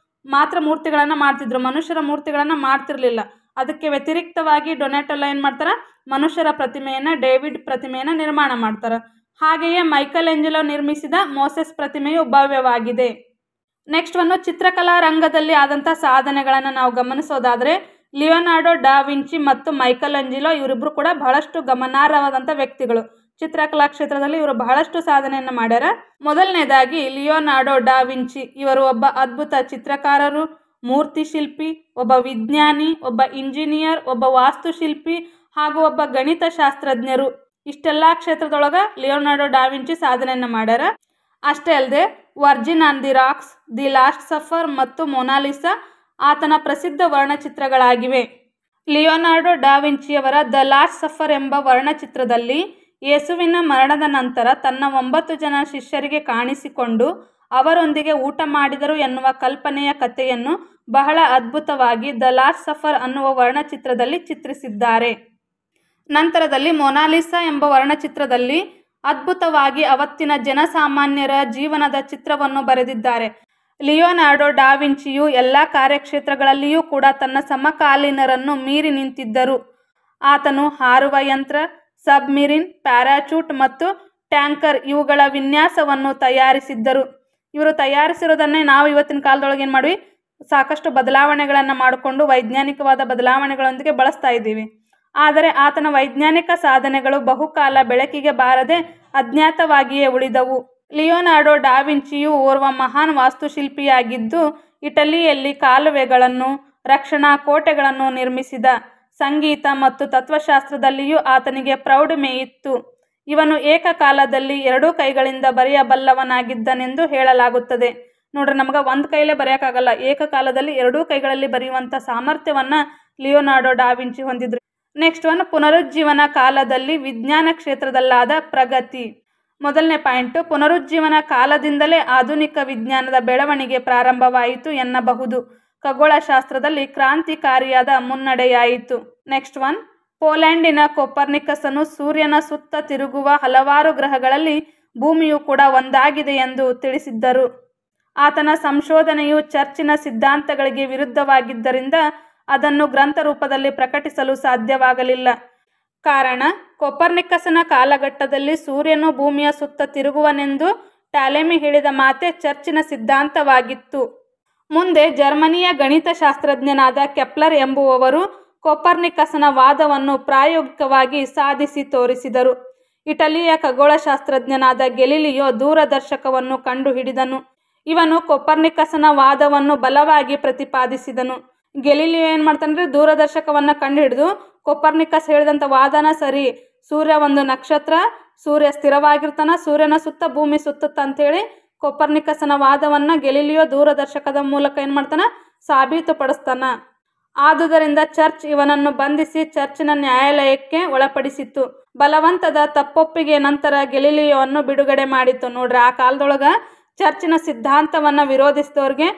ಮಾತ್ರ ಮೂರ್ತಿಗಳನ್ನು ಮಾಡ್ತಿದ್ರು, ಮನುಷ್ಯರ ಮೂರ್ತಿಗಳನ್ನು ಮಾಡ್ತಿರ್ಲಿಲ್ಲ. ಅದಕ್ಕೆ ವ್ಯತಿರಿಕ್ತವಾಗಿ ಡೊನಾಟೆಲ್ಲೋ ಏನು ಮಾಡ್ತಾರೆ, ಮನುಷ್ಯರ ಪ್ರತಿಮೆಯನ್ನು, ಡೇವಿಡ್ ಪ್ರತಿಮೆಯನ್ನು ನಿರ್ಮಾಣ ಮಾಡ್ತಾರೆ. ಹಾಗೆಯೇ ಮೈಕಲ್ ಏಂಜೆಲೋ ನಿರ್ಮಿಸಿದ ಮೋಸೆಸ್ ಪ್ರತಿಮೆಯು ಭವ್ಯವಾಗಿದೆ. ನೆಕ್ಸ್ಟ್ ಒಂದು ಚಿತ್ರಕಲಾ ರಂಗದಲ್ಲಿ ಆದಂಥ ಸಾಧನೆಗಳನ್ನು ನಾವು ಗಮನಿಸೋದಾದರೆ ಲಿಯೋನಾರ್ಡೋ ಡಾ ವಿಂಚಿ ಮತ್ತು ಮೈಕಲ್ ಏಂಜೆಲೋ ಇವರಿಬ್ಬರು ಕೂಡ ಬಹಳಷ್ಟು ಗಮನಾರ್ಹವಾದಂಥ ವ್ಯಕ್ತಿಗಳು. ಚಿತ್ರಕಲಾ ಕ್ಷೇತ್ರದಲ್ಲಿ ಇವರು ಬಹಳಷ್ಟು ಸಾಧನೆಯನ್ನು ಮಾಡ್ಯಾರ. ಮೊದಲನೇದಾಗಿ ಲಿಯೋನಾರ್ಡೋ ಡಾ ವಿಂಚಿ. ಇವರು ಒಬ್ಬ ಅದ್ಭುತ ಚಿತ್ರಕಾರರು, ಮೂರ್ತಿ ಶಿಲ್ಪಿ, ಒಬ್ಬ ವಿಜ್ಞಾನಿ, ಒಬ್ಬ ಇಂಜಿನಿಯರ್, ಒಬ್ಬ ವಾಸ್ತುಶಿಲ್ಪಿ ಹಾಗೂ ಒಬ್ಬ ಗಣಿತ ಶಾಸ್ತ್ರಜ್ಞರು. ಇಷ್ಟೆಲ್ಲ ಕ್ಷೇತ್ರದೊಳಗೆ ಲಿಯೋನಾರ್ಡೋ ಡಾ ವಿಂಚಿ ಸಾಧನೆಯನ್ನು ಮಾಡ್ಯಾರ. ಅಷ್ಟೇ ಅಲ್ಲದೆ virgin on the rocks, the last supper ಮತ್ತು ಮೊನಾಲಿಸಾ ಆತನ ಪ್ರಸಿದ್ಧ ವರ್ಣಚಿತ್ರಗಳಾಗಿವೆ. ಲಿಯೋನಾರ್ಡೋ ಡಾ ವಿಂಚಿಯವರ ದ ಲಾಸ್ಟ್ ಸಫರ್ ಎಂಬ ವರ್ಣಚಿತ್ರದಲ್ಲಿ ಯೇಸುವಿನ ಮರಣದ ನಂತರ ತನ್ನ 9 ಜನ ಶಿಷ್ಯರಿಗೆ ಕಾಣಿಸಿಕೊಂಡು ಅವರೊಂದಿಗೆ ಊಟ ಮಾಡಿದರು ಎನ್ನುವ ಕಲ್ಪನೆಯ ಕಥೆಯನ್ನು ಬಹಳ ಅದ್ಭುತವಾಗಿ ದ ಲಾಸ್ಟ್ ಸಫರ್ ಅನ್ನುವ ವರ್ಣಚಿತ್ರದಲ್ಲಿ ಚಿತ್ರಿಸಿದ್ದಾರೆ. ನಂತರದಲ್ಲಿ ಮೊನಾಲಿಸಾ ಎಂಬ ವರ್ಣಚಿತ್ರದಲ್ಲಿ ಅದ್ಭುತವಾಗಿ ಅವತ್ತಿನ ಜನಸಾಮಾನ್ಯರ ಜೀವನದ ಚಿತ್ರವನ್ನು ಬರೆದಿದ್ದಾರೆ. ಲಿಯೋನಾರ್ಡೋ ಡಾ ವಿಂಚಿಯು ಎಲ್ಲ ಕಾರ್ಯಕ್ಷೇತ್ರಗಳಲ್ಲಿಯೂ ಕೂಡ ತನ್ನ ಸಮಕಾಲೀನರನ್ನು ಮೀರಿ ನಿಂತಿದ್ದರು. ಆತನು ಹಾರುವ ಯಂತ್ರ, ಸಬ್ಮಿರಿನ್, ಪ್ಯಾರಾಚೂಟ್ ಮತ್ತು ಟ್ಯಾಂಕರ್ ಇವುಗಳ ವಿನ್ಯಾಸವನ್ನು ತಯಾರಿಸಿದ್ದರು. ಇವರು ತಯಾರಿಸಿರೋದನ್ನೇ ನಾವು ಇವತ್ತಿನ ಕಾಲದೊಳಗೆ ಏನು ಮಾಡಿವಿ, ಸಾಕಷ್ಟು ಬದಲಾವಣೆಗಳನ್ನು ಮಾಡಿಕೊಂಡು ವೈಜ್ಞಾನಿಕವಾದ ಬದಲಾವಣೆಗಳೊಂದಿಗೆ ಬಳಸ್ತಾ ಇದ್ದೀವಿ. ಆದರೆ ಆತನ ವೈಜ್ಞಾನಿಕ ಸಾಧನೆಗಳು ಬಹುಕಾಲ ಬೆಳಕಿಗೆ ಬಾರದೆ ಅಜ್ಞಾತವಾಗಿಯೇ ಉಳಿದವು. ಲಿಯೋನಾರ್ಡೋ ಡಾ ವಿಂಚಿಯು ಓರ್ವ ಮಹಾನ್ ವಾಸ್ತುಶಿಲ್ಪಿಯಾಗಿದ್ದು ಇಟಲಿಯಲ್ಲಿ ಕಾಲುವೆಗಳನ್ನು, ರಕ್ಷಣಾ ಕೋಟೆಗಳನ್ನು ನಿರ್ಮಿಸಿದ. ಸಂಗೀತ ಮತ್ತು ತತ್ವಶಾಸ್ತ್ರದಲ್ಲಿಯೂ ಆತನಿಗೆ ಪ್ರೌಢಿಮೆ ಇತ್ತು. ಇವನು ಏಕಕಾಲದಲ್ಲಿ 2 ಕೈಗಳಿಂದ ಬರೆಯಬಲ್ಲವನಾಗಿದ್ದನೆಂದು ಹೇಳಲಾಗುತ್ತದೆ. ನೋಡ್ರಿ, ನಮಗೆ ಒಂದು ಕೈಲೇ ಬರೆಯೋಕ್ಕಾಗಲ್ಲ, ಏಕಕಾಲದಲ್ಲಿ 2 ಕೈಗಳಲ್ಲಿ ಬರೆಯುವಂಥ ಸಾಮರ್ಥ್ಯವನ್ನು ಲಿಯೋನಾರ್ಡೋ ಡಾ ವಿಂಚಿ ಹೊಂದಿದ್ರು. ನೆಕ್ಸ್ಟ್ ಒನ್, ಪುನರುಜ್ಜೀವನ ಕಾಲದಲ್ಲಿ ವಿಜ್ಞಾನ ಕ್ಷೇತ್ರದಲ್ಲಾದ ಪ್ರಗತಿ. ಮೊದಲನೇ ಪಾಯಿಂಟು, ಪುನರುಜ್ಜೀವನ ಕಾಲದಿಂದಲೇ ಆಧುನಿಕ ವಿಜ್ಞಾನದ ಬೆಳವಣಿಗೆ ಪ್ರಾರಂಭವಾಯಿತು ಎನ್ನಬಹುದು. ಖಗೋಳಶಾಸ್ತ್ರದಲ್ಲಿ ಕ್ರಾಂತಿಕಾರಿಯಾದ ಮುನ್ನಡೆಯಾಯಿತು. ನೆಕ್ಸ್ಟ್ ಒನ್, ಪೋಲೆಂಡಿನ ಕೊಪರ್ನಿಕಸನು ಸೂರ್ಯನ ಸುತ್ತ ತಿರುಗುವ ಹಲವಾರು ಗ್ರಹಗಳಲ್ಲಿ ಭೂಮಿಯು ಕೂಡ ಒಂದಾಗಿದೆ ಎಂದು ತಿಳಿಸಿದ್ದರು. ಆತನ ಸಂಶೋಧನೆಯು ಚರ್ಚಿನ ಸಿದ್ಧಾಂತಗಳಿಗೆ ವಿರುದ್ಧವಾಗಿದ್ದರಿಂದ ಅದನ್ನು ಗ್ರಂಥ ರೂಪದಲ್ಲಿ ಪ್ರಕಟಿಸಲು ಸಾಧ್ಯವಾಗಲಿಲ್ಲ. ಕಾರಣ, ಕೊಪರ್ನಿಕಸನ ಕಾಲಘಟ್ಟದಲ್ಲಿ ಸೂರ್ಯನು ಭೂಮಿಯ ಸುತ್ತ ತಿರುಗುವನೆಂದು ಟಾಲೆಮಿ ಹೇಳಿದ ಮಾತೆ ಚರ್ಚಿನ ಸಿದ್ಧಾಂತವಾಗಿತ್ತು. ಮುಂದೆ ಜರ್ಮನಿಯ ಗಣಿತಶಾಸ್ತ್ರಜ್ಞನಾದ ಕೆಪ್ಲರ್ ಎಂಬುವವರು ಕೊಪರ್ನಿಕಸನ ವಾದವನ್ನು ಪ್ರಾಯೋಗಿಕವಾಗಿ ಸಾಧಿಸಿ ತೋರಿಸಿದರು. ಇಟಲಿಯ ಖಗೋಳಶಾಸ್ತ್ರಜ್ಞನಾದ ಗೆಲಿಲಿಯೋ ದೂರದರ್ಶಕವನ್ನು ಕಂಡುಹಿಡಿದನು. ಇವನು ಕೊಪರ್ನಿಕಸನ ವಾದವನ್ನು ಬಲವಾಗಿ ಪ್ರತಿಪಾದಿಸಿದನು. ಗೆಲಿಲಿಯೋ ಏನು ಮಾಡ್ತಾನೆ, ದೂರದರ್ಶಕವನ್ನು ಕಂಡುಹಿಡಿದು ಕೊಪರ್ನಿಕಸ್ ಹೇಳಿದಂಥ ವಾದನ ಸರಿ, ಸೂರ್ಯ ಒಂದು ನಕ್ಷತ್ರ, ಸೂರ್ಯ ಸ್ಥಿರವಾಗಿರ್ತಾನ, ಸೂರ್ಯನ ಸುತ್ತ ಭೂಮಿ ಸುತ್ತುತ್ತ ಅಂತೇಳಿ ಕೊಪರ್ನಿಕಸನ ವಾದವನ್ನು ಗೆಲಿಲಿಯೋ ದೂರದರ್ಶಕದ ಮೂಲಕ ಏನು ಮಾಡ್ತಾನ, ಸಾಬೀತುಪಡಿಸ್ತಾನ. ಆದುದರಿಂದ ಚರ್ಚ್ ಇವನನ್ನು ಬಂಧಿಸಿ ಚರ್ಚಿನ ನ್ಯಾಯಾಲಯಕ್ಕೆ ಒಳಪಡಿಸಿತ್ತು. ಬಲವಂತದ ತಪ್ಪೊಪ್ಪಿಗೆ ನಂತರ ಗೆಲಿಲಿಯೋವನ್ನು ಬಿಡುಗಡೆ ಮಾಡಿತ್ತು. ನೋಡ್ರಿ, ಆ ಕಾಲದೊಳಗೆ ಚರ್ಚಿನ ಸಿದ್ಧಾಂತವನ್ನು ವಿರೋಧಿಸಿದವ್ರಿಗೆ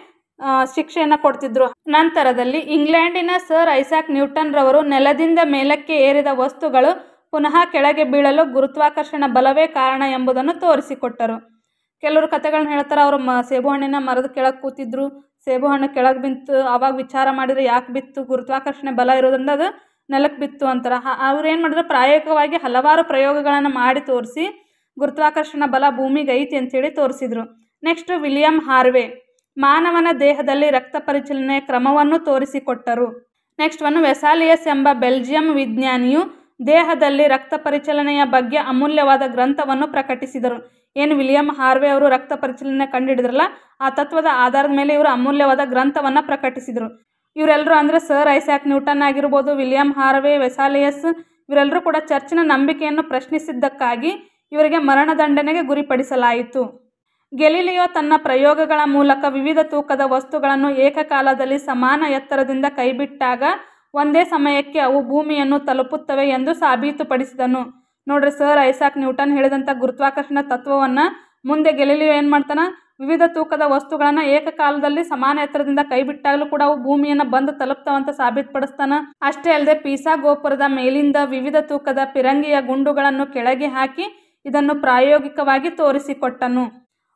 ಶಿಕ್ಷೆಯನ್ನು ಕೊಡ್ತಿದ್ರು. ನಂತರದಲ್ಲಿ ಇಂಗ್ಲೆಂಡಿನ ಸರ್ ಐಸಾಕ್ ನ್ಯೂಟನ್ ರವರು ನೆಲದಿಂದ ಮೇಲಕ್ಕೆ ಏರಿದ ವಸ್ತುಗಳು ಪುನಃ ಕೆಳಗೆ ಬೀಳಲು ಗುರುತ್ವಾಕರ್ಷಣ ಬಲವೇ ಕಾರಣ ಎಂಬುದನ್ನು ತೋರಿಸಿಕೊಟ್ಟರು. ಕೆಲವರು ಕಥೆಗಳನ್ನ ಹೇಳ್ತಾರೆ, ಅವರು ಸೇಬು ಹಣ್ಣಿನ ಮರದ ಕೆಳಗೆ ಕೂತಿದ್ರು, ಸೇಬು ಹಣ್ಣು ಕೆಳಗೆ ಬಿತ್ತು, ಆವಾಗ ವಿಚಾರ ಮಾಡಿದ್ರೆ ಯಾಕೆ ಬಿತ್ತು, ಗುರುತ್ವಾಕರ್ಷಣೆ ಬಲ ಇರೋದ್ರಿಂದ ಅದು ನೆಲಕ್ಕೆ ಬಿತ್ತು ಅಂತಾರೆ. ಅವ್ರು ಏನು ಮಾಡಿದ್ರು, ಪ್ರಾಯೋಗಿಕವಾಗಿ ಹಲವಾರು ಪ್ರಯೋಗಗಳನ್ನು ಮಾಡಿ ತೋರಿಸಿ ಗುರುತ್ವಾಕರ್ಷಣ ಬಲ ಭೂಮಿಗೆ ಐತಿ ಅಂತೇಳಿ ತೋರಿಸಿದ್ರು. ನೆಕ್ಸ್ಟ್ ವಿಲಿಯಂ ಹಾರ್ವೆ ಮಾನವನ ದೇಹದಲ್ಲಿ ರಕ್ತ ಪರಿಚಲನೆಯ ಕ್ರಮವನ್ನು ತೋರಿಸಿಕೊಟ್ಟರು. ನೆಕ್ಸ್ಟ್ ವೆಸಾಲಿಯಸ್ ಎಂಬ ಬೆಲ್ಜಿಯಂ ವಿಜ್ಞಾನಿಯು ದೇಹದಲ್ಲಿ ರಕ್ತ ಪರಿಚಲನೆಯ ಬಗ್ಗೆ ಅಮೂಲ್ಯವಾದ ಗ್ರಂಥವನ್ನು ಪ್ರಕಟಿಸಿದರು. ಏನು ವಿಲಿಯಂ ಹಾರ್ವೆ ಅವರು ರಕ್ತ ಪರಿಚಲನೆ ಕಂಡುಹಿಡಿದ್ರಲ್ಲ, ಆ ತತ್ವದ ಆಧಾರದ ಮೇಲೆ ಇವರು ಅಮೂಲ್ಯವಾದ ಗ್ರಂಥವನ್ನು ಪ್ರಕಟಿಸಿದರು. ಇವರೆಲ್ಲರೂ ಅಂದರೆ ಸರ್ ಐಸಾಕ್ ನ್ಯೂಟನ್ ಆಗಿರ್ಬೋದು, ವಿಲಿಯಂ ಹಾರ್ವೆ, ವೆಸಾಲಿಯಸ್, ಇವರೆಲ್ಲರೂ ಕೂಡ ಚರ್ಚಿನ ನಂಬಿಕೆಯನ್ನು ಪ್ರಶ್ನಿಸಿದ್ದಕ್ಕಾಗಿ ಇವರಿಗೆ ಮರಣದಂಡನೆಗೆ ಗುರಿಪಡಿಸಲಾಯಿತು. ಗೆಲಿಲಿಯೋ ತನ್ನ ಪ್ರಯೋಗಗಳ ಮೂಲಕ ವಿವಿಧ ತೂಕದ ವಸ್ತುಗಳನ್ನು ಏಕಕಾಲದಲ್ಲಿ ಸಮಾನ ಎತ್ತರದಿಂದ ಕೈಬಿಟ್ಟಾಗ ಒಂದೇ ಸಮಯಕ್ಕೆ ಅವು ಭೂಮಿಯನ್ನು ತಲುಪುತ್ತವೆ ಎಂದು ಸಾಬೀತುಪಡಿಸಿದನು. ನೋಡ್ರಿ, ಸರ್ ಐಸಾಕ್ ನ್ಯೂಟನ್ ಹೇಳಿದಂಥ ಗುರುತ್ವಾಕರ್ಷಣ ತತ್ವವನ್ನು ಮುಂದೆ ಗೆಲಿಲಿಯೋ ಏನು ಮಾಡ್ತಾನೆ, ವಿವಿಧ ತೂಕದ ವಸ್ತುಗಳನ್ನು ಏಕಕಾಲದಲ್ಲಿ ಸಮಾನ ಎತ್ತರದಿಂದ ಕೈಬಿಟ್ಟಾಗಲೂ ಕೂಡ ಅವು ಭೂಮಿಯನ್ನು ಬಂದು ತಲುಪ್ತಾವಂತ ಸಾಬೀತುಪಡಿಸ್ತಾನೆ. ಅಷ್ಟೇ ಅಲ್ಲದೆ ಪೀಸಾ ಗೋಪುರದ ಮೇಲಿಂದ ವಿವಿಧ ತೂಕದ ಪಿರಂಗಿಯ ಗುಂಡುಗಳನ್ನು ಕೆಳಗೆ ಹಾಕಿ ಇದನ್ನು ಪ್ರಾಯೋಗಿಕವಾಗಿ ತೋರಿಸಿಕೊಟ್ಟನು.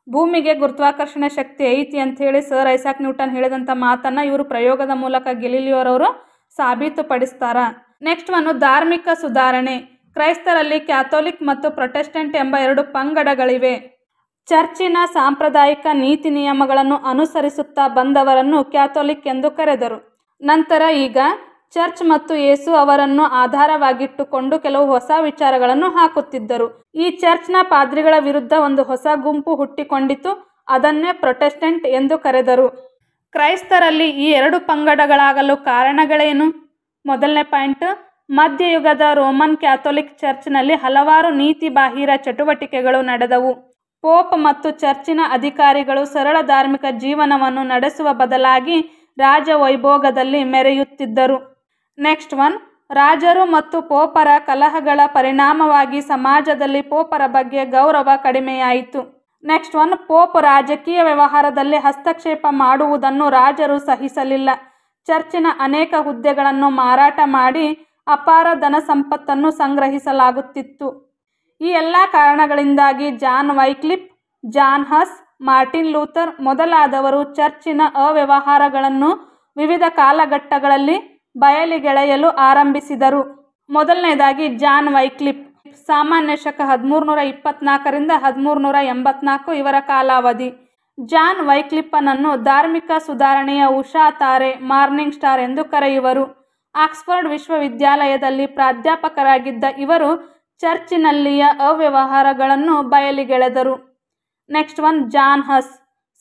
ಭೂಮಿಗೆ ಗುರುತ್ವಾಕರ್ಷಣೆ ಶಕ್ತಿ ಐತಿ ಅಂಥೇಳಿ ಸರ್ ಐಸಾಕ್ ನ್ಯೂಟನ್ ಹೇಳಿದಂಥ ಮಾತನ್ನು ಇವರು ಪ್ರಯೋಗದ ಮೂಲಕ ಗೆಲಿಲಿಯೋರವರು ಸಾಬೀತುಪಡಿಸ್ತಾರ. ನೆಕ್ಸ್ಟ್ ಧಾರ್ಮಿಕ ಸುಧಾರಣೆ. ಕ್ರೈಸ್ತರಲ್ಲಿ ಕ್ಯಾಥೋಲಿಕ್ ಮತ್ತು ಪ್ರೊಟೆಸ್ಟೆಂಟ್ ಎಂಬ ಎರಡು ಪಂಗಡಗಳಿವೆ. ಚರ್ಚಿನ ಸಾಂಪ್ರದಾಯಿಕ ನೀತಿ ನಿಯಮಗಳನ್ನು ಅನುಸರಿಸುತ್ತಾ ಬಂದವರನ್ನು ಕ್ಯಾಥೋಲಿಕ್ ಎಂದು ಕರೆದರು. ನಂತರ ಈಗ ಚರ್ಚ್ ಮತ್ತು ಯೇಸು ಅವರನ್ನು ಆಧಾರವಾಗಿಟ್ಟುಕೊಂಡು ಕೆಲವು ಹೊಸ ವಿಚಾರಗಳನ್ನು ಹಾಕುತ್ತಿದ್ದರು. ಈ ಚರ್ಚ್ನ ಪಾದ್ರಿಗಳ ವಿರುದ್ಧ ಒಂದು ಹೊಸ ಗುಂಪು ಹುಟ್ಟಿಕೊಂಡಿತು. ಅದನ್ನೇ ಪ್ರೊಟೆಸ್ಟೆಂಟ್ ಎಂದು ಕರೆದರು. ಕ್ರೈಸ್ತರಲ್ಲಿ ಈ ಎರಡು ಪಂಗಡಗಳಾಗಲು ಕಾರಣಗಳೇನು? ಮೊದಲನೇ ಪಾಯಿಂಟ್, ಮಧ್ಯಯುಗದ ರೋಮನ್ ಕ್ಯಾಥೋಲಿಕ್ ಚರ್ಚ್ನಲ್ಲಿ ಹಲವಾರು ನೀತಿ ಬಾಹಿರ ಚಟುವಟಿಕೆಗಳು ನಡೆದವು. ಪೋಪ್ ಮತ್ತು ಚರ್ಚಿನ ಅಧಿಕಾರಿಗಳು ಸರಳ ಧಾರ್ಮಿಕ ಜೀವನವನ್ನು ನಡೆಸುವ ಬದಲಾಗಿ ರಾಜವೈಭೋಗದಲ್ಲಿ ಮೆರೆಯುತ್ತಿದ್ದರು. ನೆಕ್ಸ್ಟ್ ರಾಜರು ಮತ್ತು ಪೋಪರ ಕಲಹಗಳ ಪರಿಣಾಮವಾಗಿ ಸಮಾಜದಲ್ಲಿ ಪೋಪರ ಬಗ್ಗೆ ಗೌರವ ಕಡಿಮೆಯಾಯಿತು. ನೆಕ್ಸ್ಟ್ ಪೋಪ್ ರಾಜಕೀಯ ವ್ಯವಹಾರದಲ್ಲಿ ಹಸ್ತಕ್ಷೇಪ ಮಾಡುವುದನ್ನು ರಾಜರು ಸಹಿಸಲಿಲ್ಲ. ಚರ್ಚಿನ ಅನೇಕ ಹುದ್ದೆಗಳನ್ನು ಮಾರಾಟ ಮಾಡಿ ಅಪಾರ ಧನ ಸಂಪತ್ತನ್ನು ಸಂಗ್ರಹಿಸಲಾಗುತ್ತಿತ್ತು. ಈ ಎಲ್ಲ ಕಾರಣಗಳಿಂದಾಗಿ John Wycliffe, John Hus, Martin Luther ಮೊದಲಾದವರು ಚರ್ಚಿನ ಅವ್ಯವಹಾರಗಳನ್ನು ವಿವಿಧ ಕಾಲಘಟ್ಟಗಳಲ್ಲಿ ಬಯಲಿಗೆಳೆಯಲು ಆರಂಭಿಸಿದರು. ಮೊದಲನೇದಾಗಿ ಜಾನ್ ವೈಕ್ಲಿಫ್, ಸಾಮಾನ್ಯ ಶಕ 1324 1384 ಇವರ ಕಾಲಾವಧಿ. ಜಾನ್ ವೈಕ್ಲಿಫನನ್ನು ಧಾರ್ಮಿಕ ಸುಧಾರಣೆಯ ಉಷಾ ತಾರೆ, ಮಾರ್ನಿಂಗ್ ಸ್ಟಾರ್ ಎಂದು ಕರೆಯುವರು. ಆಕ್ಸ್ಫರ್ಡ್ ವಿಶ್ವವಿದ್ಯಾಲಯದಲ್ಲಿ ಪ್ರಾಧ್ಯಾಪಕರಾಗಿದ್ದ ಇವರು ಚರ್ಚಿನಲ್ಲಿಯ ಅವ್ಯವಹಾರಗಳನ್ನು ಬಯಲಿಗೆಳೆದರು. ನೆಕ್ಸ್ಟ್ ಜಾನ್ ಹಸ್,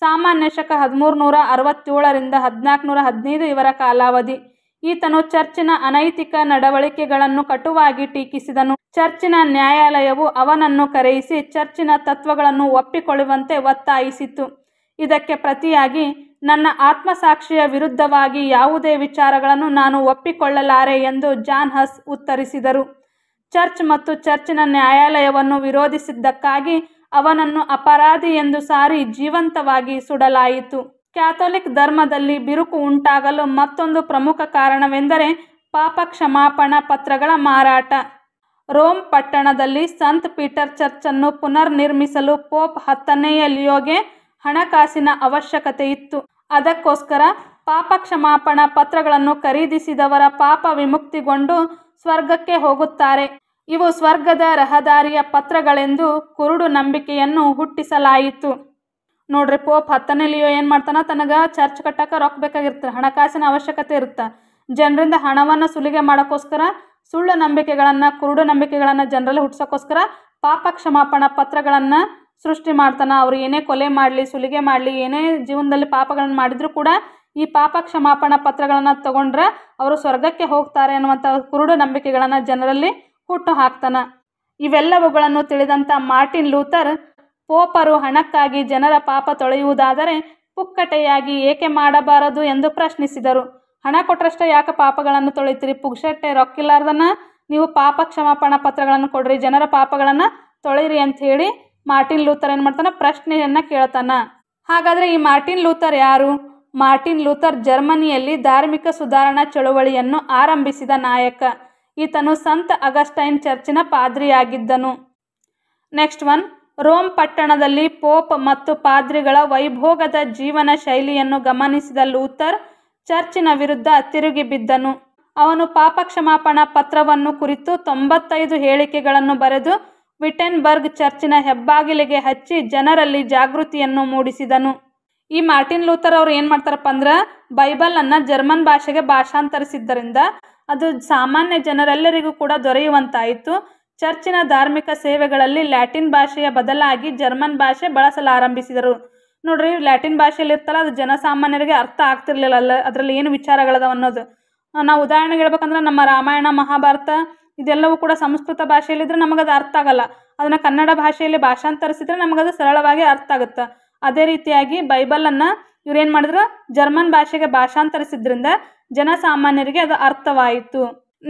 ಸಾಮಾನ್ಯ ಶಕ 1367 1415 ಇವರ ಕಾಲಾವಧಿ. ಈತನು ಚರ್ಚಿನ ಅನೈತಿಕ ನಡವಳಿಕೆಗಳನ್ನು ಕಟುವಾಗಿ ಟೀಕಿಸಿದನು. ಚರ್ಚಿನ ನ್ಯಾಯಾಲಯವು ಅವನನ್ನು ಕರೆಯಿಸಿ ಚರ್ಚಿನ ತತ್ವಗಳನ್ನು ಒಪ್ಪಿಕೊಳ್ಳುವಂತೆ ಒತ್ತಾಯಿಸಿತು. ಇದಕ್ಕೆ ಪ್ರತಿಯಾಗಿ, ನನ್ನ ಆತ್ಮಸಾಕ್ಷಿಯ ವಿರುದ್ಧವಾಗಿ ಯಾವುದೇ ವಿಚಾರಗಳನ್ನು ನಾನು ಒಪ್ಪಿಕೊಳ್ಳಲಾರೆ ಎಂದು ಜಾನ್ ಹಸ್ ಉತ್ತರಿಸಿದರು. ಚರ್ಚ್ ಮತ್ತು ಚರ್ಚಿನ ನ್ಯಾಯಾಲಯವನ್ನು ವಿರೋಧಿಸಿದ್ದಕ್ಕಾಗಿ ಅವನನ್ನು ಅಪರಾಧಿ ಎಂದು ಸಾರಿ ಜೀವಂತವಾಗಿ ಸುಡಲಾಯಿತು. ಕ್ಯಾಥೋಲಿಕ್ ಧರ್ಮದಲ್ಲಿ ಬಿರುಕು ಉಂಟಾಗಲು ಮತ್ತೊಂದು ಪ್ರಮುಖ ಕಾರಣವೆಂದರೆ ಪಾಪ ಕ್ಷಮಾಪಣಾ ಪತ್ರಗಳ ಮಾರಾಟ. ರೋಮ್ ಪಟ್ಟಣದಲ್ಲಿ ಸಂತ್ ಪೀಟರ್ ಚರ್ಚನ್ನು ಪುನರ್ನಿರ್ಮಿಸಲು ಪೋಪ್ 10ನೇ ಲಿಯೋಗೆ ಹಣಕಾಸಿನ ಅವಶ್ಯಕತೆ ಇತ್ತು. ಅದಕ್ಕೋಸ್ಕರ ಪಾಪ ಕ್ಷಮಾಪಣಾ ಪತ್ರಗಳನ್ನು ಖರೀದಿಸಿದವರ ಪಾಪ ವಿಮುಕ್ತಿಗೊಂಡು ಸ್ವರ್ಗಕ್ಕೆ ಹೋಗುತ್ತಾರೆ. ಇವು ಸ್ವರ್ಗದ ರಹದಾರಿಯ ಪತ್ರಗಳೆಂದು ಕುರುಡು ನಂಬಿಕೆಯನ್ನು ಹುಟ್ಟಿಸಲಾಯಿತು. ನೋಡ್ರಿ, ಪೋಪ್ 10ನೇ ಲಿಯೋ ಏನು ಮಾಡ್ತಾನ, ತನಗೆ ಚರ್ಚ್ ಕಟ್ಟಕ್ಕೆ ರೊಕ್ಕ ಬೇಕಾಗಿರ್ತಾರೆ, ಹಣಕಾಸಿನ ಅವಶ್ಯಕತೆ ಇರುತ್ತೆ. ಜನರಿಂದ ಹಣವನ್ನು ಸುಲಿಗೆ ಮಾಡೋಕ್ಕೋಸ್ಕರ ಸುಳ್ಳು ನಂಬಿಕೆಗಳನ್ನು, ಕುರುಡು ನಂಬಿಕೆಗಳನ್ನು ಜನರಲ್ಲಿ ಹುಟ್ಟಿಸೋಕ್ಕೋಸ್ಕರ ಪಾಪ ಕ್ಷಮಾಪಣಾ ಪತ್ರಗಳನ್ನು ಸೃಷ್ಟಿ ಮಾಡ್ತಾನೆ. ಅವರು ಏನೇ ಕೊಲೆ ಮಾಡಲಿ, ಸುಲಿಗೆ ಮಾಡಲಿ, ಏನೇ ಜೀವನದಲ್ಲಿ ಪಾಪಗಳನ್ನು ಮಾಡಿದರೂ ಕೂಡ ಈ ಪಾಪ ಕ್ಷಮಾಪಣಾ ಪತ್ರಗಳನ್ನು ತಗೊಂಡ್ರೆ ಅವರು ಸ್ವರ್ಗಕ್ಕೆ ಹೋಗ್ತಾರೆ ಅನ್ನುವಂಥ ಕುರುಡು ನಂಬಿಕೆಗಳನ್ನು ಜನರಲ್ಲಿ ಹುಟ್ಟು ಹಾಕ್ತಾನೆ. ಇವೆಲ್ಲವುಗಳನ್ನು ತಿಳಿದಂಥ ಮಾರ್ಟಿನ್ ಲೂಥರ್ ಪೋಪರು ಹಣಕ್ಕಾಗಿ ಜನರ ಪಾಪ ತೊಳೆಯುವುದಾದರೆ ಪುಕ್ಕಟೆಯಾಗಿ ಏಕೆ ಮಾಡಬಾರದು ಎಂದು ಪ್ರಶ್ನಿಸಿದರು. ಹಣ ಕೊಟ್ಟರಷ್ಟೇ ಯಾಕೆ ಪಾಪಗಳನ್ನು ತೊಳಿತೀರಿ? ಪುಗ್ಸಟ್ಟೆ ರೊಕ್ಕಿಲ್ಲಾರ್ದನ್ನ ನೀವು ಪಾಪ ಕ್ಷಮಾಪಣಾ ಪತ್ರಗಳನ್ನು ಕೊಡ್ರಿ, ಜನರ ಪಾಪಗಳನ್ನು ತೊಳಿರಿ ಅಂತ ಹೇಳಿ ಮಾರ್ಟಿನ್ ಲೂಥರ್ ಏನು ಮಾಡ್ತಾನೆ, ಪ್ರಶ್ನೆಯನ್ನು ಕೇಳ್ತಾನ. ಹಾಗಾದರೆ ಈ ಮಾರ್ಟಿನ್ ಲೂಥರ್ ಯಾರು? ಮಾರ್ಟಿನ್ ಲೂಥರ್ ಜರ್ಮನಿಯಲ್ಲಿ ಧಾರ್ಮಿಕ ಸುಧಾರಣಾ ಚಳುವಳಿಯನ್ನು ಆರಂಭಿಸಿದ ನಾಯಕ. ಈತನು ಸಂತ ಅಗಸ್ಟೈನ್ ಚರ್ಚಿನ ಪಾದ್ರಿಯಾಗಿದ್ದನು. ನೆಕ್ಸ್ಟ್ ಒನ್, ರೋಮ್ ಪಟ್ಟಣದಲ್ಲಿ ಪೋಪ್ ಮತ್ತು ಪಾದ್ರಿಗಳ ವೈಭೋಗದ ಜೀವನ ಶೈಲಿಯನ್ನು ಗಮನಿಸಿದ ಲೂಥರ್ ಚರ್ಚಿನ ವಿರುದ್ಧ ತಿರುಗಿ ಬಿದ್ದನು. ಅವನು ಪಾಪ ಕ್ಷಮಾಪಣಾ ಪತ್ರವನ್ನು ಕುರಿತು 95 ಹೇಳಿಕೆಗಳನ್ನು ಬರೆದು ವಿಟೆನ್ಬರ್ಗ್ ಚರ್ಚಿನ ಹೆಬ್ಬಾಗಿಲಿಗೆ ಹಚ್ಚಿ ಜನರಲ್ಲಿ ಜಾಗೃತಿಯನ್ನು ಮೂಡಿಸಿದನು. ಈ ಮಾರ್ಟಿನ್ ಲೂಥರ್ ಅವರು ಏನು ಮಾಡ್ತಾರಪ್ಪ ಅಂದ್ರೆ, ಬೈಬಲನ್ನು ಜರ್ಮನ್ ಭಾಷೆಗೆ ಭಾಷಾಂತರಿಸಿದ್ದರಿಂದ ಅದು ಸಾಮಾನ್ಯ ಜನರೆಲ್ಲರಿಗೂ ಕೂಡ ದೊರೆಯುವಂತಾಯಿತು. ಚರ್ಚಿನ ಧಾರ್ಮಿಕ ಸೇವೆಗಳಲ್ಲಿ ಲ್ಯಾಟಿನ್ ಭಾಷೆಯ ಬದಲಾಗಿ ಜರ್ಮನ್ ಭಾಷೆ ಬಳಸಲಾರಂಭಿಸಿದರು. ನೋಡ್ರಿ, ಲ್ಯಾಟಿನ್ ಭಾಷೆಯಲ್ಲಿ ಇರ್ತಲ್ಲ, ಅದು ಜನಸಾಮಾನ್ಯರಿಗೆ ಅರ್ಥ ಆಗ್ತಿರ್ಲಿಲ್ಲ. ಅದರಲ್ಲಿ ಏನು ವಿಚಾರಗಳದಾವ ಅನ್ನೋದು. ನಾವು ಉದಾಹರಣೆಗೆ ಹೇಳ್ಬೇಕಂದ್ರೆ, ನಮ್ಮ ರಾಮಾಯಣ, ಮಹಾಭಾರತ ಇದೆಲ್ಲವೂ ಕೂಡ ಸಂಸ್ಕೃತ ಭಾಷೆಯಲ್ಲಿದ್ದರೆ ನಮಗದು ಅರ್ಥ ಆಗಲ್ಲ. ಅದನ್ನು ಕನ್ನಡ ಭಾಷೆಯಲ್ಲಿ ಭಾಷಾಂತರಿಸಿದ್ರೆ ನಮಗದು ಸರಳವಾಗಿ ಅರ್ಥ ಆಗುತ್ತೆ. ಅದೇ ರೀತಿಯಾಗಿ ಬೈಬಲನ್ನು ಇವ್ರೇನು ಮಾಡಿದ್ರು, ಜರ್ಮನ್ ಭಾಷೆಗೆ ಭಾಷಾಂತರಿಸಿದ್ರಿಂದ ಜನಸಾಮಾನ್ಯರಿಗೆ ಅದು ಅರ್ಥವಾಯಿತು.